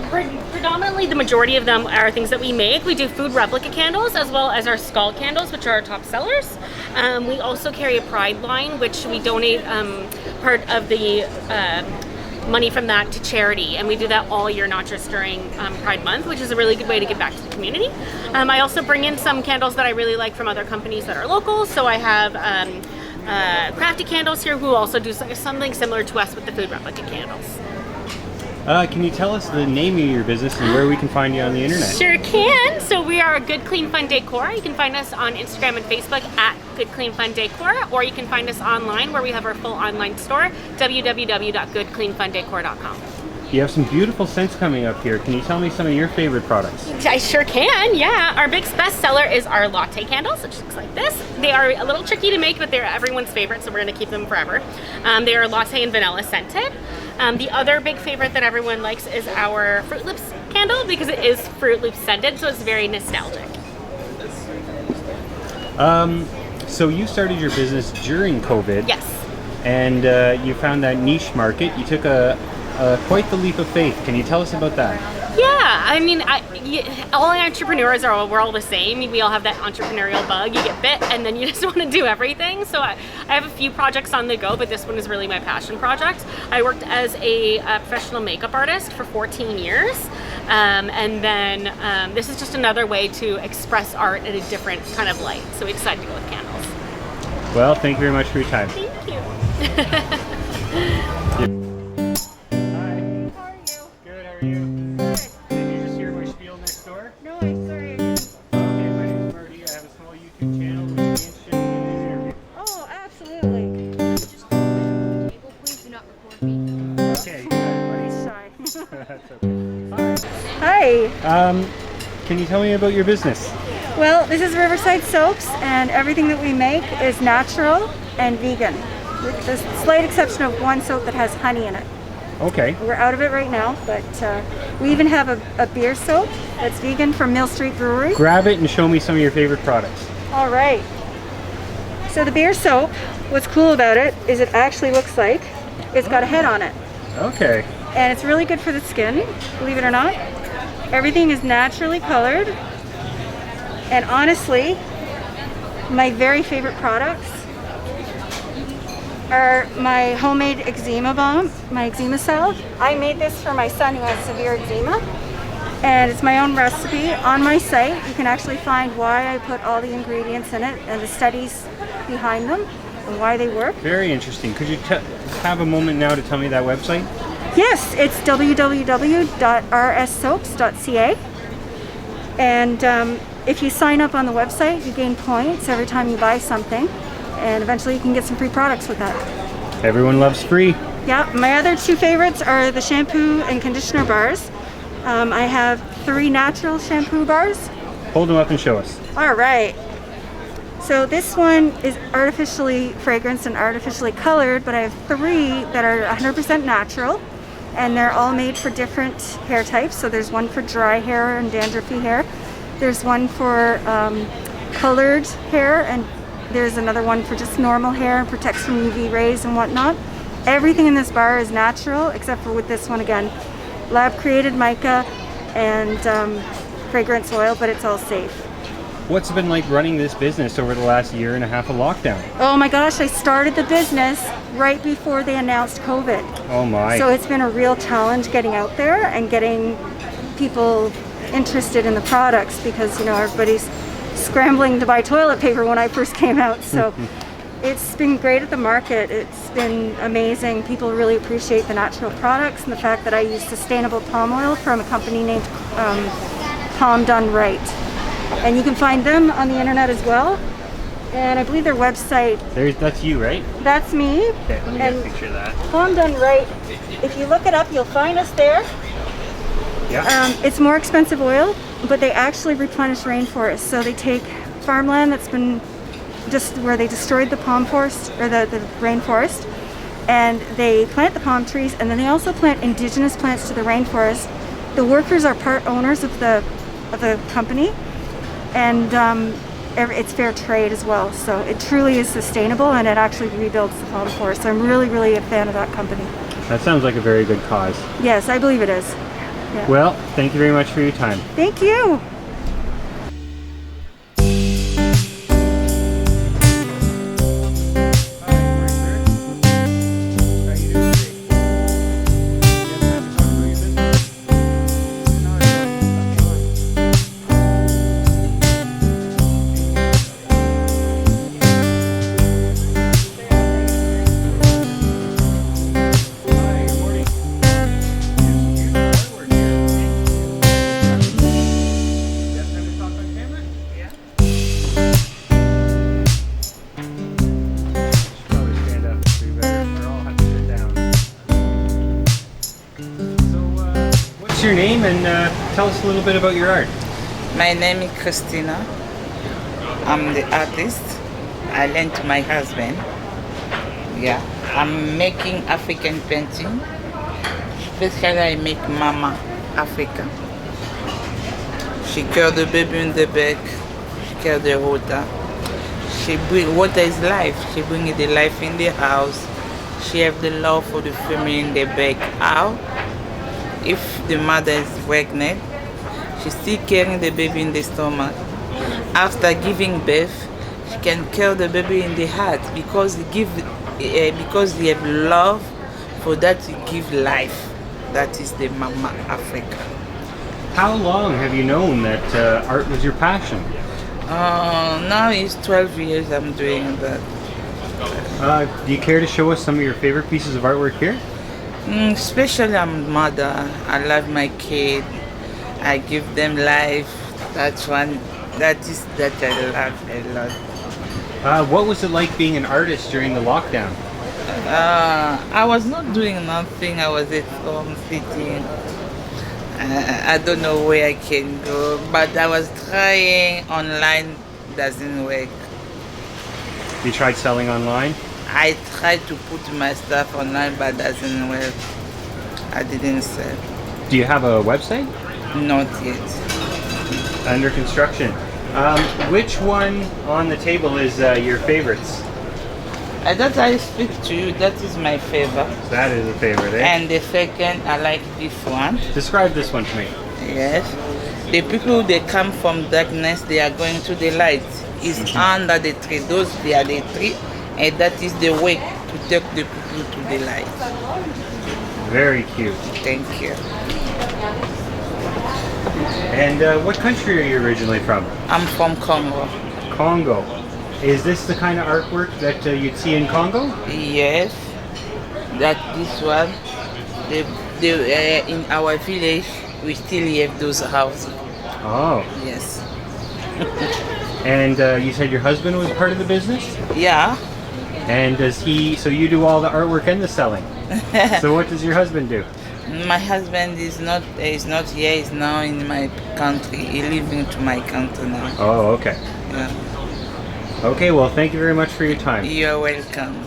predominantly the majority of them are things that we make. We do food replica candles as well as our skull candles, which are our top sellers. We also carry a Pride line, which we donate part of the money from that to charity, and we do that all year, not just during Pride Month, which is a really good way to give back to the community. I also bring in some candles that I really like from other companies that are local, so I have Crafty Candles here who also do something similar to us with the food replica candles. Can you tell us the name of your business and where we can find you on the internet? Sure can. So we are Good Clean Fun Decor. You can find us on Instagram and Facebook at Good Clean Fun Decor, or you can find us online where we have our full online store, www.goodcleanfundecor.com. You have some beautiful scents coming up here. Can you tell me some of your favorite products? I sure can, yeah. Our big best seller is our latte candles, which looks like this. They are a little tricky to make, but they're everyone's favorite, so we're going to keep them forever. They are latte and vanilla scented. The other big favorite that everyone likes is our Fruit Loops candle, because it is Fruit Loops scented, so it's very nostalgic. So you started your business during COVID. Yes. And you found that niche market. You took quite the leap of faith. Can you tell us about that? Yeah, I mean, all entrepreneurs we're all the same. We all have that entrepreneurial bug. You get bit and then you just want to do everything. So I have a few projects on the go, but this one is really my passion project. I worked as a professional makeup artist for 14 years. And then this is just another way to express art in a different kind of light. So we decided to go with candles. Well, thank you very much for your time. Thank you. No, I'm sorry. Okay, my name is Marty. I have a small YouTube channel. Would you be interested in this interview? Oh, absolutely. Please do not record me. Okay, buddy. Sorry. That's okay. Hi. Can you tell me about your business? Well, this is Riverside Soaps, and everything that we make is natural and vegan, with the slight exception of one soap that has honey in it. Okay. We're out of it right now, but we even have a beer soap that's vegan from Mill Street Brewery. Grab it and show me some of your favorite products. All right. So the beer soap, what's cool about it is it actually looks like it's got a head on it. Okay. And it's really good for the skin, believe it or not. Everything is naturally colored. And honestly, my very favorite products are my homemade eczema balm, my eczema salve. I made this for my son who has severe eczema, and it's my own recipe. On my site, you can actually find why I put all the ingredients in it and the studies behind them and why they work. Very interesting. Could you have a moment now to tell me that website? Yes, it's www.rssoaps.ca, and if you sign up on the website, you gain points every time you buy something, and eventually you can get some free products with that. Everyone loves free. Yeah, my other two favorites are the shampoo and conditioner bars. I have 3 natural shampoo bars. Hold them up and show us. All right. So this one is artificially fragranced and artificially colored, but I have 3 that are 100% natural, and they're all made for different hair types. So there's one for dry hair and dandruffy hair. There's one for colored hair, and there's another one for just normal hair and protects from UV rays and whatnot. Everything in this bar is natural, except for with this one again. Lab created mica and fragrance oil, but it's all safe. What's it been like running this business over the last year and a half of lockdown? Oh my gosh, I started the business right before they announced COVID. Oh my. So it's been a real challenge getting out there and getting people interested in the products, because everybody's scrambling to buy toilet paper when I first came out. So it's been great at the market. It's been amazing. People really appreciate the natural products and the fact that I use sustainable palm oil from a company named Palm Done Right. And you can find them on the internet as well. And I believe their website. That's you, right? That's me. Okay, let me get a picture of that. Palm Done Right. If you look it up, you'll find us there. Yeah. It's more expensive oil, but they actually replenish rainforests. So they take farmland that's been just where they destroyed the palm forest or the rainforest, and they plant the palm trees, and then they also plant indigenous plants to the rainforest. The workers are part owners of the company, and it's fair trade as well. So it truly is sustainable, and it actually rebuilds the palm forest. So I'm really, really a fan of that company. That sounds like a very good cause. Yes, I believe it is. Yeah. Well, thank you very much for your time. Thank you. What's your name, and tell us a little bit about your art? My name is Christina. I'm the artist. I lent to my husband. Yeah, I'm making African painting. Especially I make Mama Africa. She carries the baby in the back. She carries the water. Water is life. She brings the life in the house. She has the love for the family in the back out. If the mother is pregnant, she's still carrying the baby in the stomach. After giving birth, she can carry the baby in the heart because they have love for that to give life. That is the Mama Africa. How long have you known that art was your passion? Now it's 12 years I'm doing that. Do you care to show us some of your favorite pieces of artwork here? Especially I'm mother. I love my kid. I give them life. That's one. That I love a lot. What was it like being an artist during the lockdown? I was not doing nothing. I was at home sitting. I don't know where I can go, but I was trying. Online doesn't work. You tried selling online? I tried to put my stuff online, but doesn't work. I didn't sell. Do you have a website? Not yet. Under construction. Which one on the table is your favorites? That I speak to you, that is my favorite. That is a favorite, eh? And the second, I like this one. Describe this one to me. Yes. The people, they come from darkness, they are going to the light. It's under the tree. Those, they are the tree. And that is the way to take the people to the light. Very cute. Thank you. And what country are you originally from? I'm from Congo. Congo. Is this the kind of artwork that you'd see in Congo? Yes. This one. In our village, we still have those houses. Oh. Yes. And you said your husband was part of the business? Yeah. And does he, so you do all the artwork and the selling? So what does your husband do? My husband is not here, he's now in my country. He's leaving to my country now. Oh, okay. Yeah. Okay, well, thank you very much for your time. You're welcome.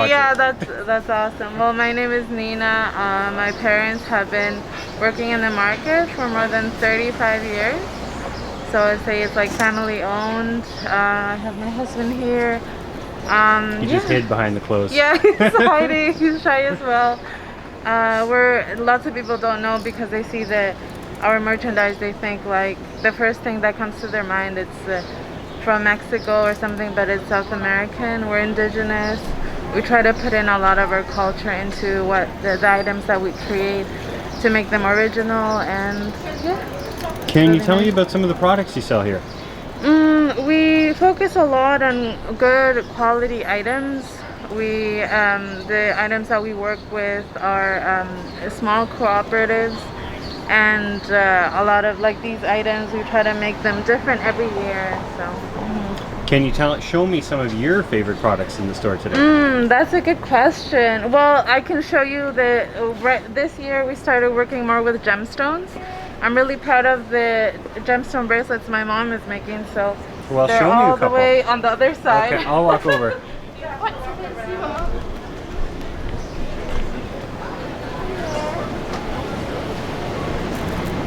Yeah, that's awesome. Well, my name is Nina. My parents have been working in the market for more than 35 years. So I'd say it's like family owned. I have my husband here. He just hid behind the clothes. Yeah, he's hiding. He's shy as well. Lots of people don't know because they see our merchandise. They think like the first thing that comes to their mind it's from Mexico or something, but it's South American. We're indigenous. We try to put in a lot of our culture into the items that we create to make them original, and yeah. Can you tell me about some of the products you sell here? We focus a lot on good quality items. The items that we work with are small cooperatives, and a lot of like these items we try to make them different every year. So. Can you show me some of your favorite products in the store today? That's a good question. Well, I can show you this year we started working more with gemstones. I'm really proud of the gemstone bracelets my mom is making. So well, they're show me all a couple. the way on the other side. Okay, I'll walk over.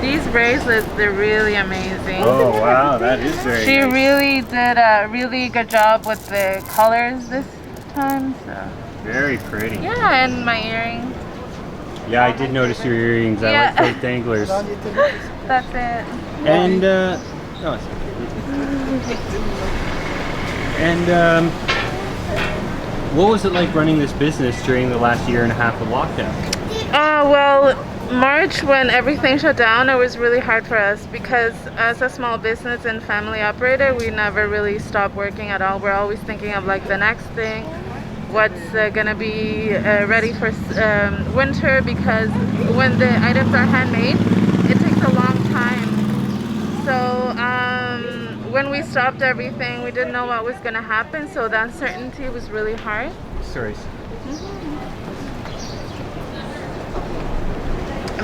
These bracelets, they're really amazing. Oh wow, that is very She nice. really did a really good job with the colors this time. So. Very pretty. Yeah, and my earrings. Yeah, I did notice your earrings. I like those danglers. That's it. And what was it like running this business during the last year and a half of lockdown? Well, March when everything shut down, it was really hard for us because as a small business and family operator, we never really stopped working at all. We're always thinking of like the next thing, what's gonna be ready for winter, because when the items are handmade, it takes a long time. So when we stopped everything, we didn't know what was gonna happen, so the uncertainty was really hard. Sorry.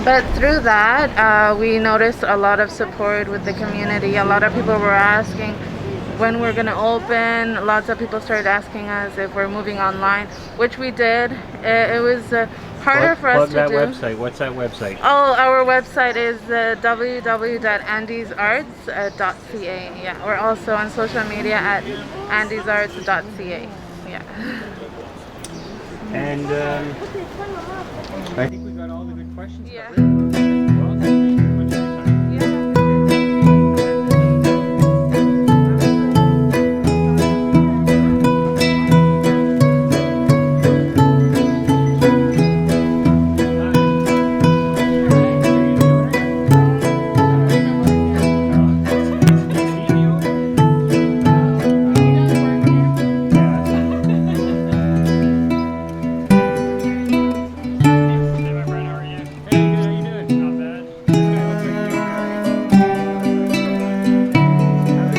But through that, we noticed a lot of support with the community. A lot of people were asking when we're gonna open. Lots of people started asking us if we're moving online, which we did. It was harder for us to do. Plug that website. What's that website? Oh, our website is www.andysarts.ca. Yeah, we're also on social media at andysarts.ca. Yeah. And I think we got all the good questions. Yeah.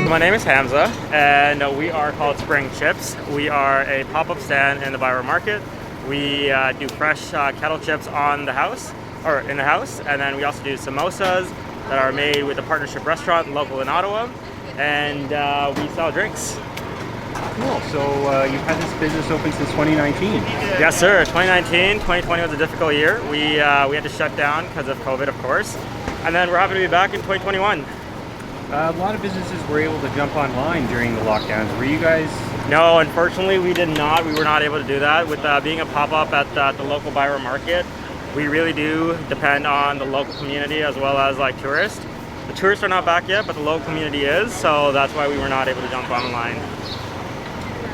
My name is Hamza, and we are called Spring Chips. We are a pop-up stand in the Byward Market. We do fresh kettle chips in the house, and then we also do samosas that are made with a partnership restaurant local in Ottawa, and we sell drinks. Cool. So you've had this business open since 2019? Yes, sir. 2019, 2020 was a difficult year. We had to shut down because of COVID, of course, and then we're happy to be back in 2021. A lot of businesses were able to jump online during the lockdowns. Were you guys? No, unfortunately we did not. We were not able to do that. With being a pop-up at the local Byward Market, we really do depend on the local community as well as like tourists. The tourists are not back yet, but the local community is, so that's why we were not able to jump online.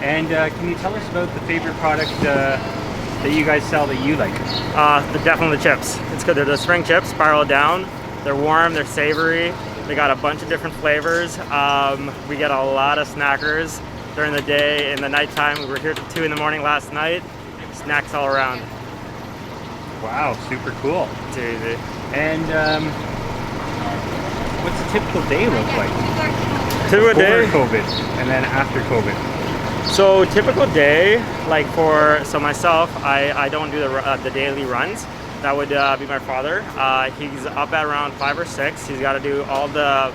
And can you tell us about the favorite product that you guys sell that you like? Definitely the chips. It's good. They're the spring chips, spiral down. They're warm, they're savory. They got a bunch of different flavors. We get a lot of snackers during the day. In the nighttime, we were here till 2 in the morning last night. Snacks all around. Wow, super cool. It's easy. And what's a typical day look like? Typical day? Before COVID and then after COVID. So typical day, so myself, I don't do the daily runs. That would be my father. He's up at around 5 or 6. He's got to do all the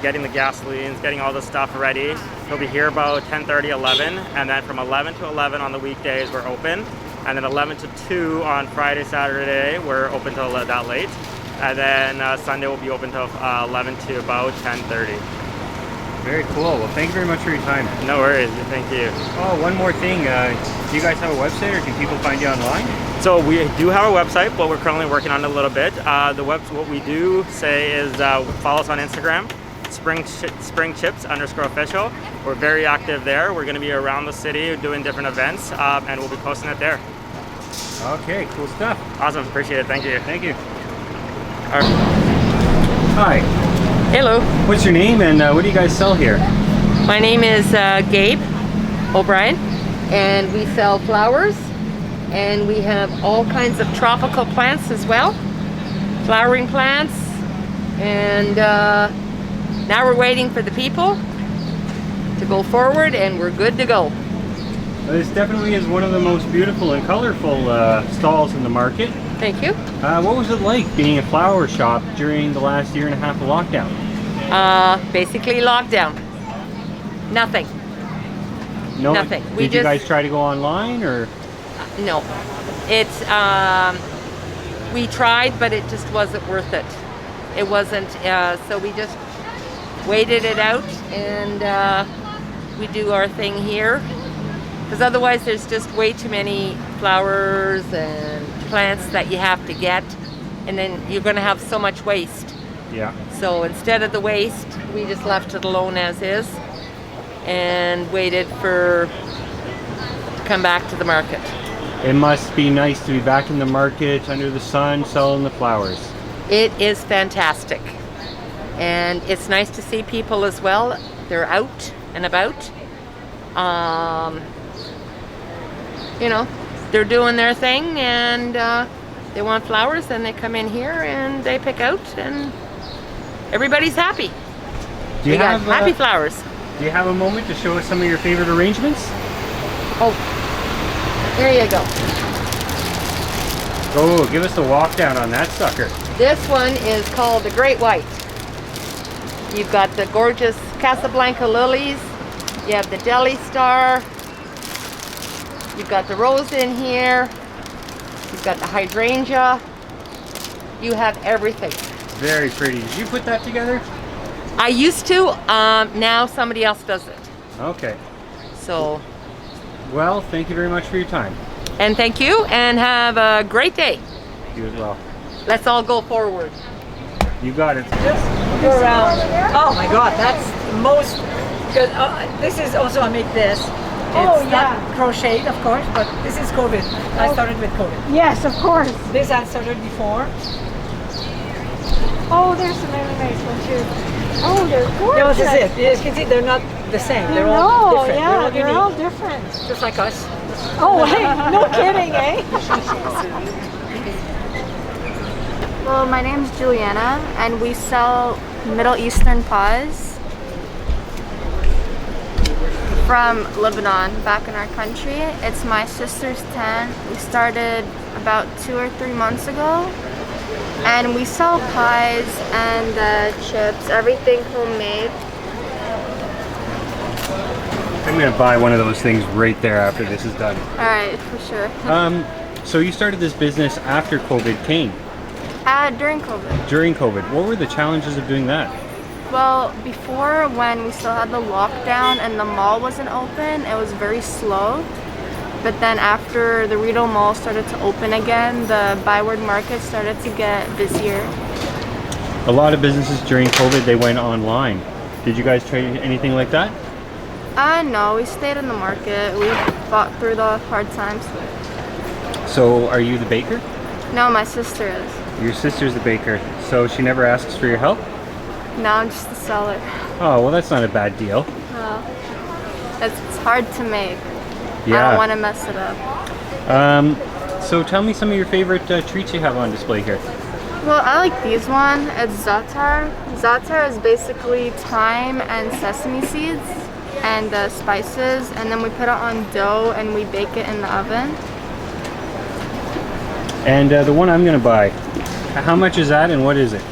getting the gasolines, getting all the stuff ready. He'll be here about 10:30, 11, and then from 11 to 11 on the weekdays we're open, and then 11 to 2 on Friday, Saturday we're open till that late, and then Sunday we'll be open till 11 to about 10:30. Very cool. Well, thank you very much for your time. No worries. Thank you. Oh, one more thing. Do you guys have a website, or can people find you online? So we do have a website, but we're currently working on it a little bit. What we do say is follow us on Instagram, springchips_official. We're very active there. We're going to be around the city doing different events, and we'll be posting it there. Okay, cool stuff. Awesome. Appreciate it. Thank you. Thank you. All right. Hi. Hello. What's your name and what do you guys sell here? My name is Gabe O'Brien, and we sell flowers, and we have all kinds of tropical plants as well, flowering plants, and now we're waiting for the people to go forward, and we're good to go. Well, this definitely is one of the most beautiful and colorful stalls in the market. Thank you. What was it like being a flower shop during the last year and a half of lockdown? Basically lockdown. Nothing. No, Nothing. Did you guys try to go online or? No. It's we tried, but it just wasn't worth it. It wasn't. So we just waited it out, and we do our thing here. Because otherwise, there's just way too many flowers and plants that you have to get, and then you're going to have so much waste. Yeah. So instead of the waste, we just left it alone as is, and waited to come back to the market. It must be nice to be back in the market under the sun selling the flowers. It is fantastic, and it's nice to see people as well. They're out and about. You know, they're doing their thing, and they want flowers, and they come in here and they pick out, and everybody's happy. Do you have happy flowers? Do you have a moment to show us some of your favorite arrangements? Oh, there you go. Oh, give us the walk down on that sucker. This one is called the Great White. You've got the gorgeous Casablanca lilies. You have the Deli Star. You've got the rose in here. You've got the hydrangea. You have everything. Very pretty. Did you put that together? I used to. Now somebody else does it. Okay. So. Well, thank you very much for your time. And thank you, and have a great day. You as well. Let's all go forward. You got it. Go around. Oh my God, that's the most good. This is also, I make this. It's not crocheted, of course, but this is COVID. I started with COVID. Yes, of course. This I started before. Oh, there's some really nice ones too. Oh, they're gorgeous. No, this is it. You can see they're not the same. They're all different. Yeah, they're all all unique. different. Just like us. Oh, hey, no kidding, eh? Well, my name's Juliana, and we sell Middle Eastern pies from Lebanon, back in our country. It's my sister's tent. We started about 2 or 3 months ago, and we sell pies and chips, everything homemade. I'm gonna buy one of those things right there after this is done. All right, for sure. So you started this business after COVID came? During COVID. During COVID. What were the challenges of doing that? Well, before, when we still had the lockdown and the mall wasn't open, it was very slow. But then after the Rideau Mall started to open again, the Byward Market started to get busier. A lot of businesses during COVID, they went online. Did you guys try anything like that? No, we stayed in the market. We fought through the hard times. So are you the baker? No, my sister is. Your sister's the baker, so she never asks for your help? No, I'm just the seller. Oh, well that's not a bad deal. No. It's hard to make. Yeah. I don't want to mess it up. So tell me some of your favorite treats you have on display here. Well, I like these one. It's za'atar. Za'atar is basically thyme and sesame seeds and spices, and then we put it on dough and we bake it in the oven. And the one I'm gonna buy, how much is that and what is it?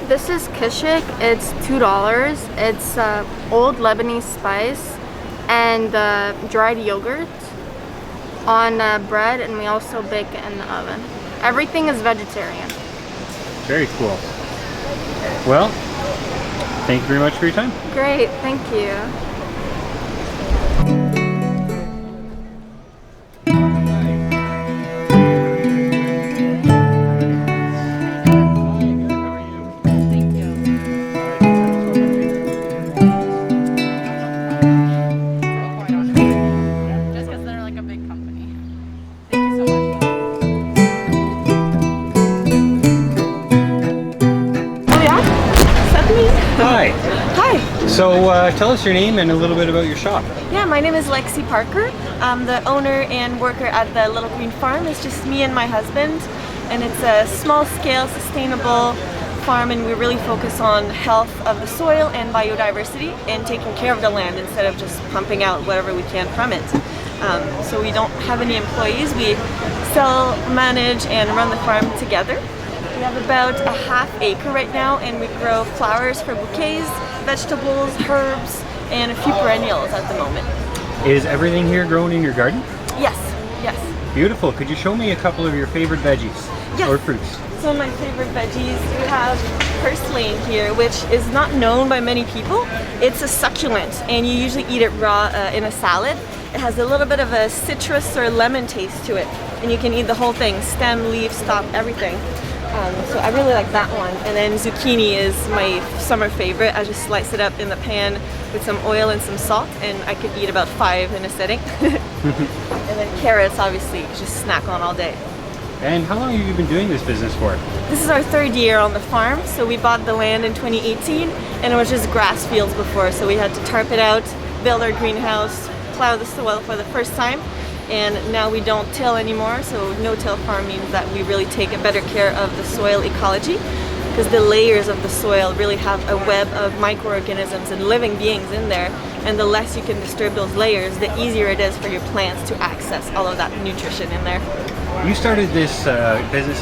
This is kishik. It's $2. It's old Lebanese spice and dried yogurt on bread, and we also bake it in the oven. Everything is vegetarian. Very cool. Well, thank you very much for your time. Great, thank you. So tell us your name and a little bit about your shop. Yeah, my name is Lexi Parker. I'm the owner and worker at the Little Green Farm. It's just me and my husband, and it's a small-scale, sustainable farm, and we really focus on health of the soil and biodiversity and taking care of the land instead of just pumping out whatever we can from it. So we don't have any employees. We sell, manage, and run the farm together. We have about a ½ acre right now, and we grow flowers for bouquets, vegetables, herbs, and a few perennials at the moment. Is everything here grown in your garden? Yes, yes. Beautiful. Could you show me a couple of your favorite veggies or fruits? So my favorite veggies, we have purslane here, which is not known by many people. It's a succulent, and you usually eat it raw in a salad. It has a little bit of a citrus or lemon taste to it, and you can eat the whole thing, stem, leaf, stalk, everything. So I really like that one. And then zucchini is my summer favorite. I just slice it up in the pan with some oil and some salt, and I could eat about 5 in a sitting. And then carrots, obviously, just snack on all day. And how long have you been doing this business for? This is our 3rd year on the farm. So we bought the land in 2018, and it was just grass fields before. So we had to tarp it out, build our greenhouse, plow the soil for the first time. And now we don't till anymore, so no-till farm means that we really take a better care of the soil ecology, because the layers of the soil really have a web of microorganisms and living beings in there, and the less you can disturb those layers, the easier it is for your plants to access all of that nutrition in there. You started this business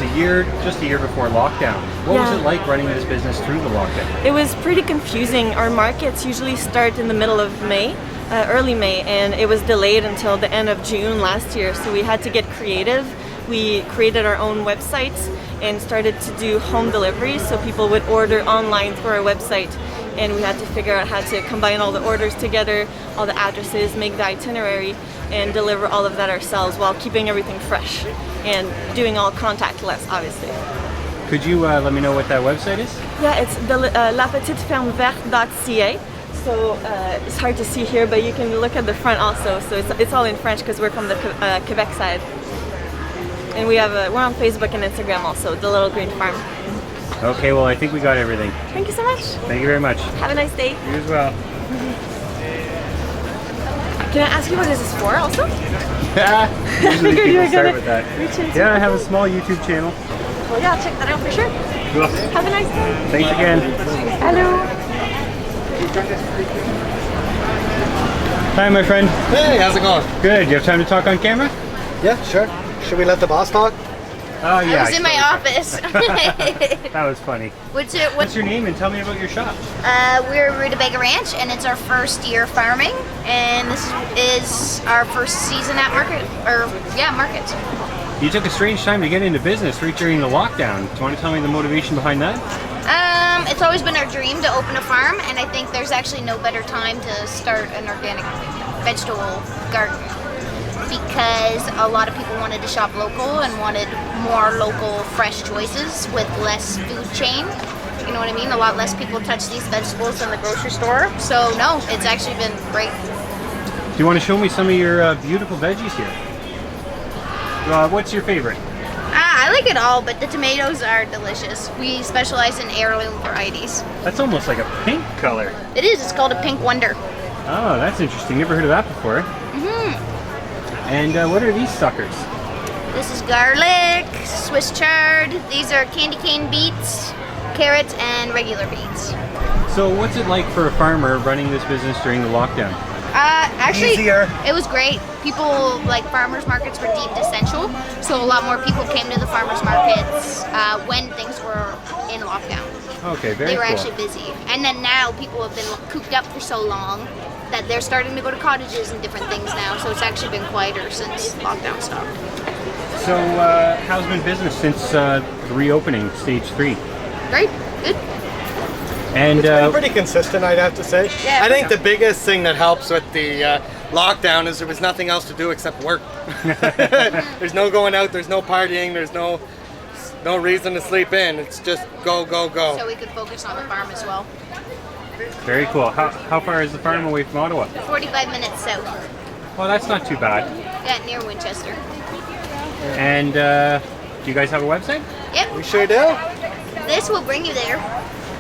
just a year before lockdown. What was it like running this business through the lockdown? It was pretty confusing. Our markets usually start in the middle of May. Early May, and it was delayed until the end of June last year, so we had to get creative. We created our own websites and started to do home deliveries, so people would order online through our website, and we had to figure out how to combine all the orders together, all the addresses, make the itinerary, and deliver all of that ourselves while keeping everything fresh and doing all contactless, obviously. Could you let me know what that website is? Yeah, it's the lapetitefermeverte.ca. So it's hard to see here, but you can look at the front also. So it's all in French because we're from the Quebec side. And we're on Facebook and Instagram also, The Little Green Farm. Okay, well I think we got everything. Thank you so much. Thank you very much. Have a nice day. You as well. Can I ask you what this is for also? Usually people start with that. Reach into Yeah, I have a small YouTube channel. Well, yeah, check that out for sure. Cool. Have a nice day. Thanks again. Hello. Hi, my friend. Hey, how's it going? Good. You have time to talk on camera? Yeah, sure. Should we let the boss talk? Oh, yeah. I was in my office. That was funny. What's your name and tell me about your shop? We're Rutabaga Ranch, and it's our 1st year farming, and this is our 1st season at markets. You took a strange time to get into business right during the lockdown. Do you want to tell me the motivation behind that? It's always been our dream to open a farm, and I think there's actually no better time to start an organic vegetable garden, because a lot of people wanted to shop local and wanted more local fresh choices with less food chain. You know what I mean? A lot less people touch these vegetables in the grocery store. So no, it's actually been great. Do you want to show me some of your beautiful veggies here? What's your favorite? I like it all, but the tomatoes are delicious. We specialize in heirloom varieties. That's almost like a pink color. It is. It's called a pink wonder. Oh, that's interesting. Never heard of that before. And what are these suckers? This is garlic, Swiss chard. These are candy cane beets, carrots, and regular beets. So what's it like for a farmer running this business during the lockdown? Actually, Easier. It was great. People, like, farmers markets were deemed essential, so a lot more people came to the farmers markets when things were in lockdown. Okay, very They were cool. actually busy. And then now people have been cooped up for so long that they're starting to go to cottages and different things now, so it's actually been quieter since lockdown stopped. So how's been business since reopening stage 3? Great, good. And It's been pretty consistent, I'd have to say. Yeah. I think the biggest thing that helps with the lockdown is there was nothing else to do except work. There's no going out, there's no partying, there's no reason to sleep in. It's just go, go, go. So we could focus on the farm as well. Very cool. How far is the farm away from Ottawa? 45 minutes south. Well, that's not too bad. Yeah, near Winchester. And do you guys have a website? Yep. We sure do. This will bring you there.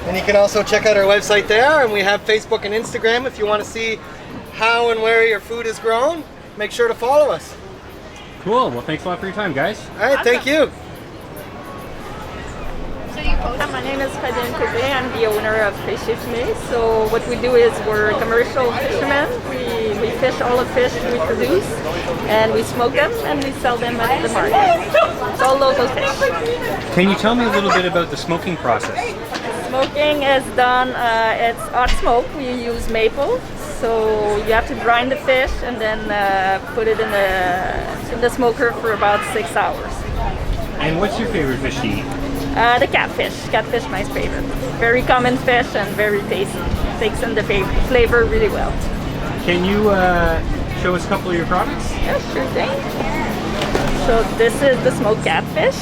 And you can also check out our website there, and we have Facebook and Instagram if you want to see how and where your food is grown. Make sure to follow us. Cool. Well, thanks a lot for your time, guys. All right, thank you. My name is Fadine Coupe. I'm the owner of Fish Me. So what we do is we're commercial fishermen. We fish all the fish we produce, and we smoke them and we sell them at the market. It's all local fish. Can you tell me a little bit about the smoking process? Smoking is done, it's hot smoke. We use maple. So you have to brine the fish and then put it in the smoker for about 6 hours. And what's your favorite fish to eat? The catfish. Catfish, my favorite. Very common fish and very tasty. Takes in the flavor really well. Can you show us a couple of your products? Yeah, sure thing. So this is the smoked catfish.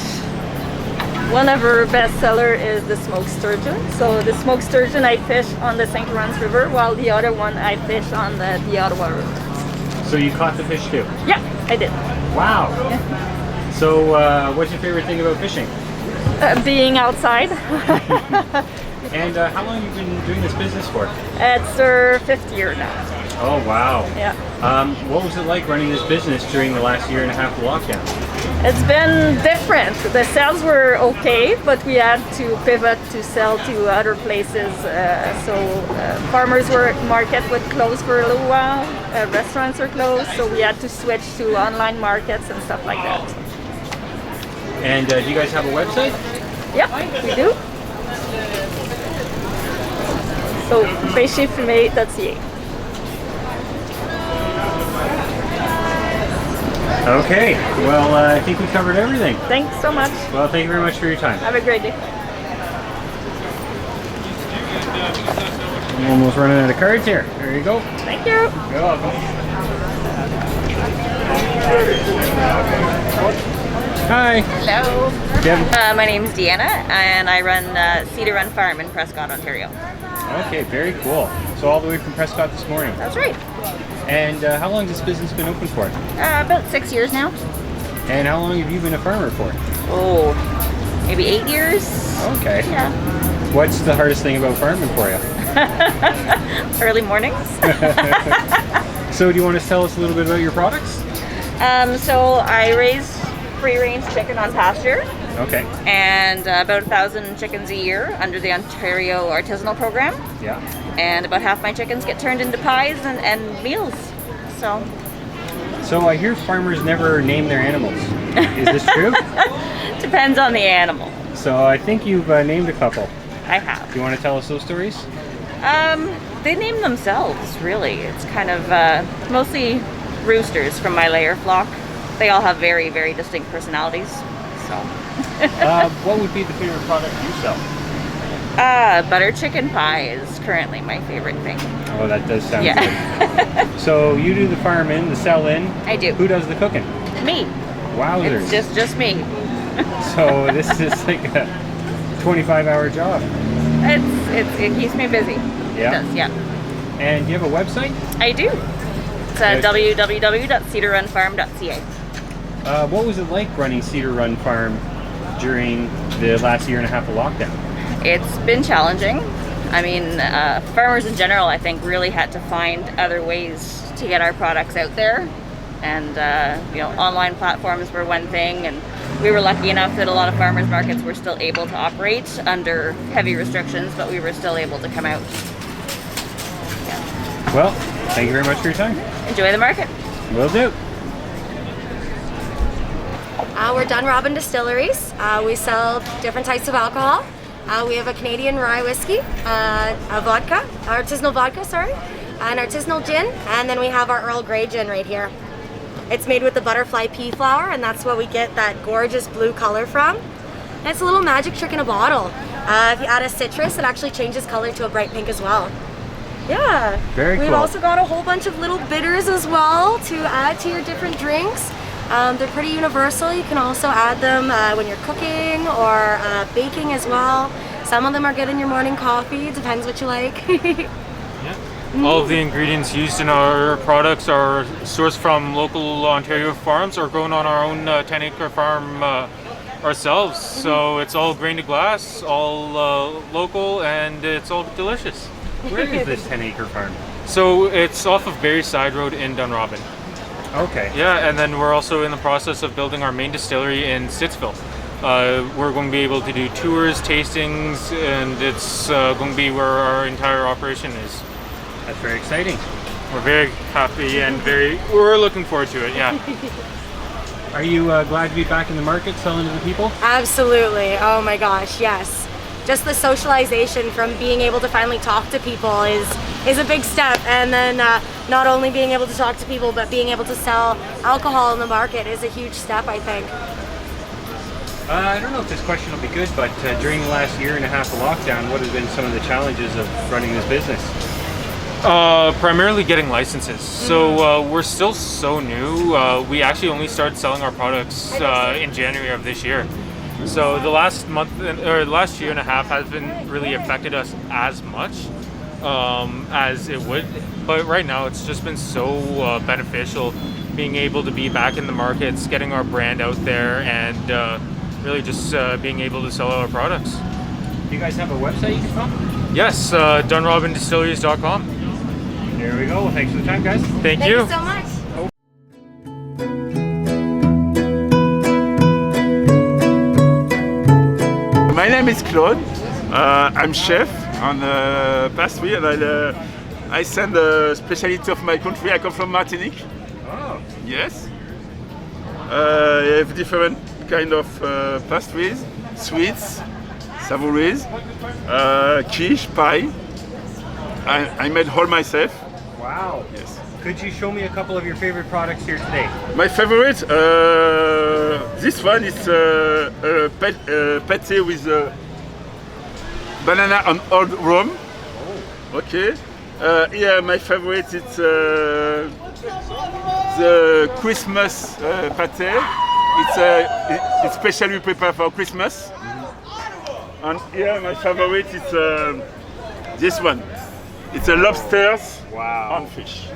One of our best seller is the smoked sturgeon. So the smoked sturgeon I fish on the St. Lawrence River, while the other one I fish on the Ottawa River. So you caught the fish too? Yeah, I did. Wow. So what's your favorite thing about fishing? Being outside. And how long have you been doing this business for? It's our 5th year now. Oh, wow. Yeah. What was it like running this business during the last year and a half of lockdown? It's been different. The sales were okay, but we had to pivot to sell to other places. Farmers market would close for a little while. Restaurants are closed, so we had to switch to online markets and stuff like that. And do you guys have a website? Yeah, we do. So, pêcherfumé.ca. Okay, well, I think we covered everything. Thanks so much. Well, thank you very much for your time. Have a great day. I'm almost running out of cards here. There you go. Thank you. You're welcome. Hi. Hello. Yep. My name's Deanna, and I run Cedar Run Farm in Prescott, Ontario. Okay, very cool. So all the way from Prescott this morning. That's right. And how long has this business been open for? About 6 years now. And how long have you been a farmer for? Oh, maybe 8 years. Okay. Yeah. What's the hardest thing about farming for you? Early mornings. So do you want to tell us a little bit about your products? So I raise free-range chicken on pasture. Okay. And about 1,000 chickens a year under the Ontario Artisanal Program. Yeah. And about half my chickens get turned into pies and meals. So I hear farmers never name their animals. Is this true? Depends on the animal. So I think you've named a couple. I have. Do you want to tell us those stories? They name themselves, really. It's kind of mostly roosters from my layer flock. They all have very, very distinct personalities. So. What would be the favorite product you sell? Butter chicken pie is currently my favorite thing. Oh, that does sound Yeah. good. So you do the farm in, the sell in. I do. Who does the cooking? Me. Wowzers. It's just me. So this is like a 25-hour job. It keeps me busy. Yeah. It does, yeah. And do you have a website? I do. It's www.cedarrunfarm.ca. What was it like running Cedar Run Farm during the last year and a half of lockdown? It's been challenging. I mean, farmers in general, I think, really had to find other ways to get our products out there. And, online platforms were one thing. And we were lucky enough that a lot of farmers markets were still able to operate under heavy restrictions, but we were still able to come out. Yeah. Well, thank you very much for your time. Enjoy the market. Will do. We're Dunrobin Distilleries. We sell different types of alcohol. We have a Canadian rye whiskey, a vodka, artisanal vodka, an artisanal gin, and then we have our Earl Grey gin right here. It's made with the butterfly pea flower, and that's where we get that gorgeous blue color from. And it's a little magic trick in a bottle. If you add a citrus, it actually changes color to a bright pink as well. Yeah. Very We've cool. also got a whole bunch of little bitters as well to add to your different drinks. They're pretty universal. You can also add them when you're cooking or baking as well. Some of them are good in your morning coffee. Depends what you like. All of the ingredients used in our products are sourced from local Ontario farms or grown on our own 10-acre farm ourselves. So it's all grain to glass, all local, and it's all delicious. Where is this 10-acre farm? So it's off of Barry Side Road in Dunrobin. Okay. Yeah, and then we're also in the process of building our main distillery in Stittsville. We're going to be able to do tours, tastings, and it's going to be where our entire operation is. That's very exciting. We're very happy and we're looking forward to it, yeah. Are you glad to be back in the market selling to the people? Absolutely. Oh my gosh, yes. Just the socialization from being able to finally talk to people is a big step, and then not only being able to talk to people but being able to sell alcohol in the market is a huge step, I think. I don't know if this question will be good, but during the last year and a half of lockdown, what have been some of the challenges of running this business? Primarily getting licenses. So we're still so new. We actually only started selling our products in January of this year. So the last month or last year and a half hasn't really affected us as much as it would. But right now it's just been so beneficial being able to be back in the markets, getting our brand out there, and really just being able to sell our products. Do you guys have a website you can tell? Yes, dunrobindistilleries.com. There we go. Well, thanks for the time, guys. Thank you so much. My name is Claude. I'm chef on pastry, and I send the specialty of my country. I come from Martinique. Oh. Yes. I have different kind of pastries, sweets, savouries, quiche, pie. I made all myself. Wow. Yes. Could you show me a couple of your favorite products here today? My favorite, this one is pâté with banana and old rum. Oh. Okay. Here my favorite is the Christmas pâté. It's specially prepared for Christmas. Mm-hmm. And here my favorite is this one. It's a lobsters on fish.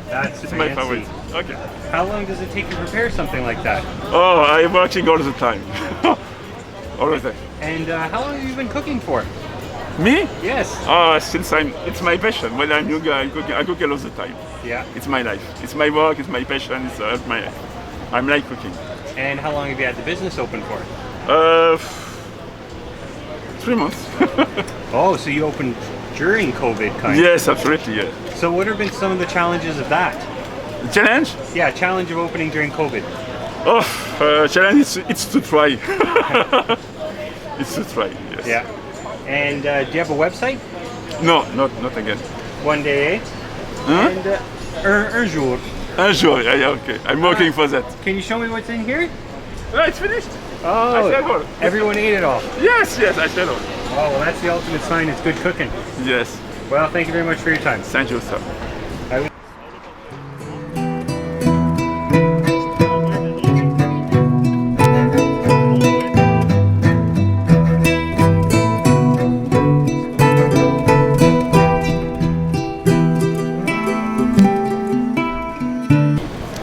That's it's fancy. My favorite. Okay. How long does it take to prepare something like that? Oh, I'm working all the time. All the time. And how long have you been cooking for? Me? Yes. Since it's my passion. When I'm young, I cook all the time. Yeah. It's my life. It's my work. It's my passion. It's I like cooking. And how long have you had the business open for? 3 months. Oh, so you opened during COVID, kind of? Yes, absolutely. Yeah. So what have been some of the challenges of that? The challenge? Yeah, challenge of opening during COVID. Oh, challenge it's to try. It's to try. Yes. Yeah. And do you have a website? No, not again. One day. Huh? And un jour. Un jour. Yeah, okay. I'm working for that. Can you show me what's in here? It's finished. Oh, I said all. Everyone ate it all. Yes, I said all. Oh, well, that's the ultimate sign it's good cooking. Yes. Well, thank you very much for your time. Thank you, sir.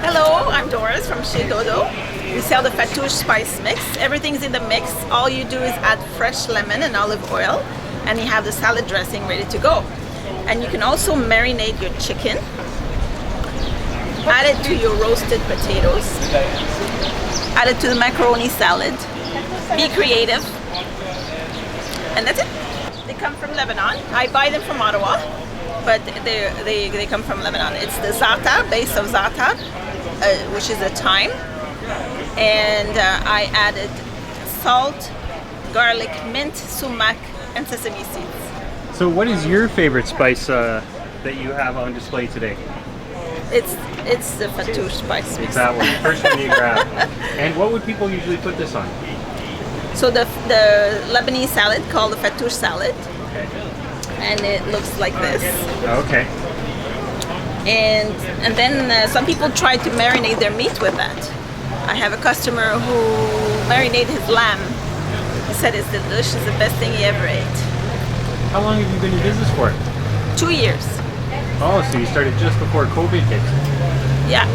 Hello, I'm Doris from Chez Dodo. We sell the Fatouche spice mix. Everything's in the mix. All you do is add fresh lemon and olive oil, and you have the salad dressing ready to go. And you can also marinate your chicken, add it to your roasted potatoes, add it to the macaroni salad. Be creative, and that's it. They come from Lebanon. I buy them from Ottawa, but they come from Lebanon. It's the za'atar, base of za'atar, which is a thyme, and I added salt, garlic, mint, sumac, and sesame seeds. So what is your favorite spice that you have on display today? It's the Fatouche spice mix. It's that one, the first one you grab. And what would people usually put this on? So the Lebanese salad called the Fatouche salad. Okay. And it looks like this. Okay. And then some people try to marinate their meat with that. I have a customer who marinated his lamb. He said it's delicious, the best thing he ever ate. How long have you been in business for? 2 years. Oh, so you started just before COVID hit. Yeah.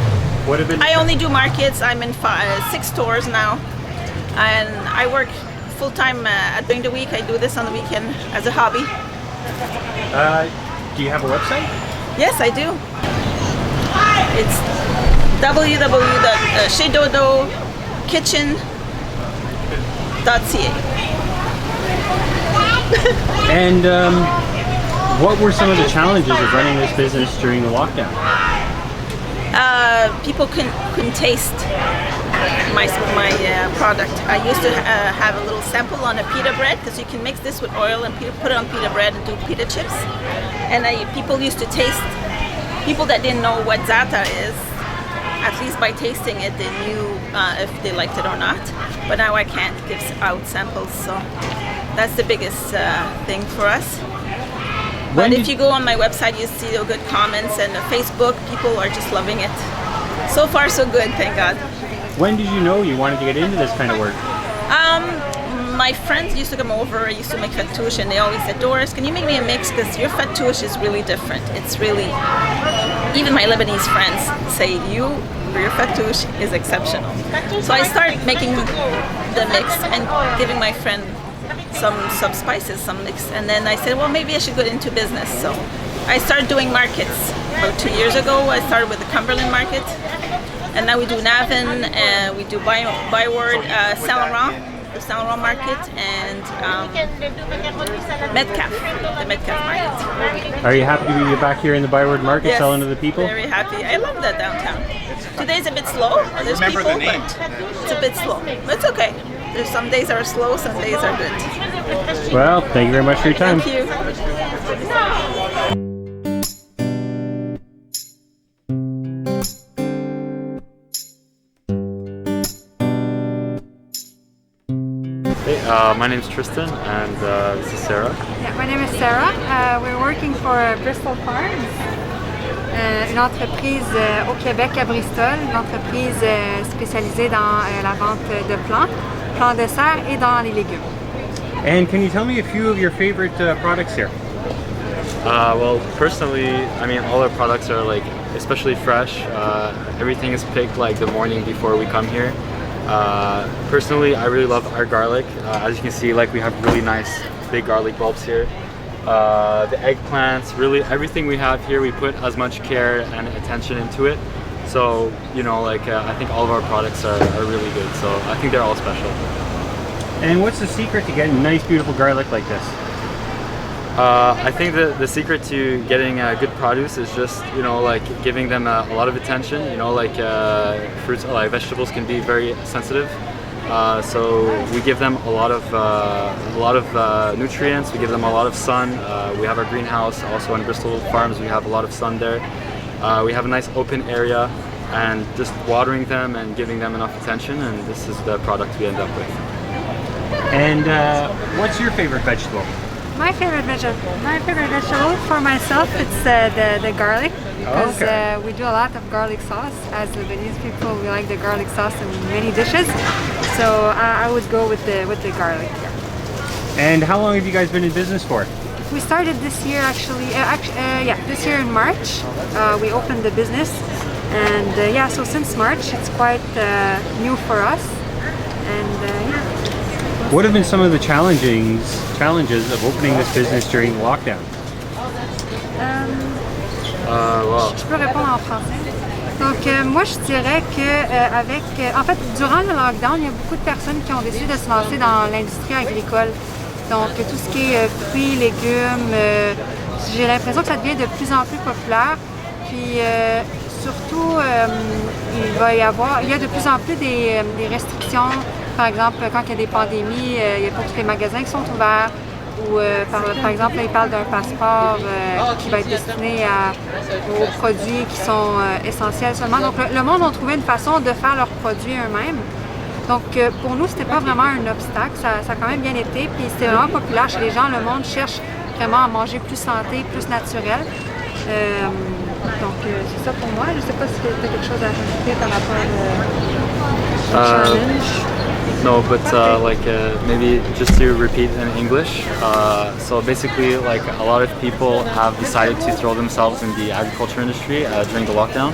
What have been? I only do markets. I'm in 6 stores now. and I work full-time during the week. I do this on the weekend as a hobby. Do you have a website? Yes, I do. It's www.chezdodokitchen.ca. And what were some of the challenges of running this business during the lockdown? People couldn't taste my product. I used to have a little sample on a pita bread, because you can mix this with oil and put it on pita bread and do pita chips. And people used to taste. People that didn't know what za'atar is, at least by tasting it, they knew if they liked it or not. But now I can't give out samples, so that's the biggest thing for us. But if you go on my website, you see the good comments, and Facebook, people are just loving it. So far, so good, thank God. When did you know you wanted to get into this kind of work? My friends used to come over. I used to make fattoush, and they always said, "Doris, can you make me a mix? Because your fattoush is really different. It's really..." Even my Lebanese friends say, your fattoush is exceptional. So I started making the mix and giving my friend some spices, some mix, and then I said, well, maybe I should go into business. So I started doing markets. About 2 years ago, I started with the Cumberland Market, and now we do Navan, and we do Byward, Saint Laurent, the Saint Laurent Market, and Metcalf, the Metcalf Market. Are you happy to be back here in the Byward Market selling to the people? Very happy. I love that downtown. Today's a bit slow. There's people, but it's a bit slow. But it's okay. There's some days are slow, some days are good. Well, thank you very much for your time. Thank you. My name is Tristan, and this is Sarah. Yeah, my name is Sarah. We're working for Bristol Farms, une entreprise au Québec à Bristol, une entreprise spécialisée dans la vente de plants de serre et dans les légumes. And can you tell me a few of your favorite products here? Well, personally, I mean, all our products are like especially fresh. Everything is picked like the morning before we come here. Personally, I really love our garlic. As you can see, like we have really nice big garlic bulbs here. The eggplants, really everything we have here, we put as much care and attention into it. So, you know, like I think all of our products are really good. So I think they're all special. And what's the secret to getting nice, beautiful garlic like this? I think the secret to getting good produce is just, you know, like giving them a lot of attention. You know, like fruits, like vegetables can be very sensitive. So we give them a lot of nutrients. We give them a lot of sun. We have our greenhouse also on Bristol Farms. We have a lot of sun there. We have a nice open area, and just watering them and giving them enough attention, and this is the product we end up with. And what's your favorite vegetable? My favorite vegetable for myself, it's the garlic, because we do a lot of garlic sauce. As Lebanese people, we like the garlic sauce in many dishes, so I would go with the garlic. And how long have you guys been in business for? We started this year actually, this year in March. We opened the business, and so since March it's quite new for us, and What have been some of the challenges of opening this business during the lockdown? Je peux répondre en français. Donc moi je dirais que en fait durant le lockdown, il y a beaucoup de personnes qui ont décidé de se lancer dans l'industrie agricole. Donc tout ce qui est fruits, légumes, j'ai l'impression que ça devient de plus en plus populaire. Puis surtout il y a de plus en plus des restrictions. Par exemple, quand il y a des pandémies, il n'y a pas tous les magasins qui sont ouverts. Ou par exemple, là, ils parlent d'un passeport qui va être destiné aux produits qui sont essentiels seulement. Donc le monde a trouvé une façon de faire leurs produits eux-mêmes. Donc pour nous, c'était pas vraiment un obstacle, ça a quand même bien été. Puis c'était vraiment populaire chez les gens. Le monde cherche vraiment à manger plus santé, plus naturel. Donc c'est ça pour moi. Je ne sais pas si tu as quelque chose à rajouter par rapport au challenge. No, but maybe just to repeat in English. So basically, like a lot of people have decided to throw themselves in the agriculture industry during the lockdown.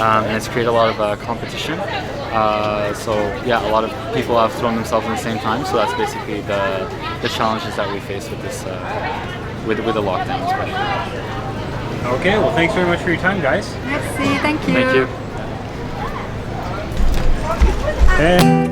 and it's created a lot of competition. So yeah, a lot of people have thrown themselves in the same time. So that's basically the challenges that we face with this, with the lockdown especially. Okay, well thanks very much for your time, guys. Merci, thank you. Thank you. And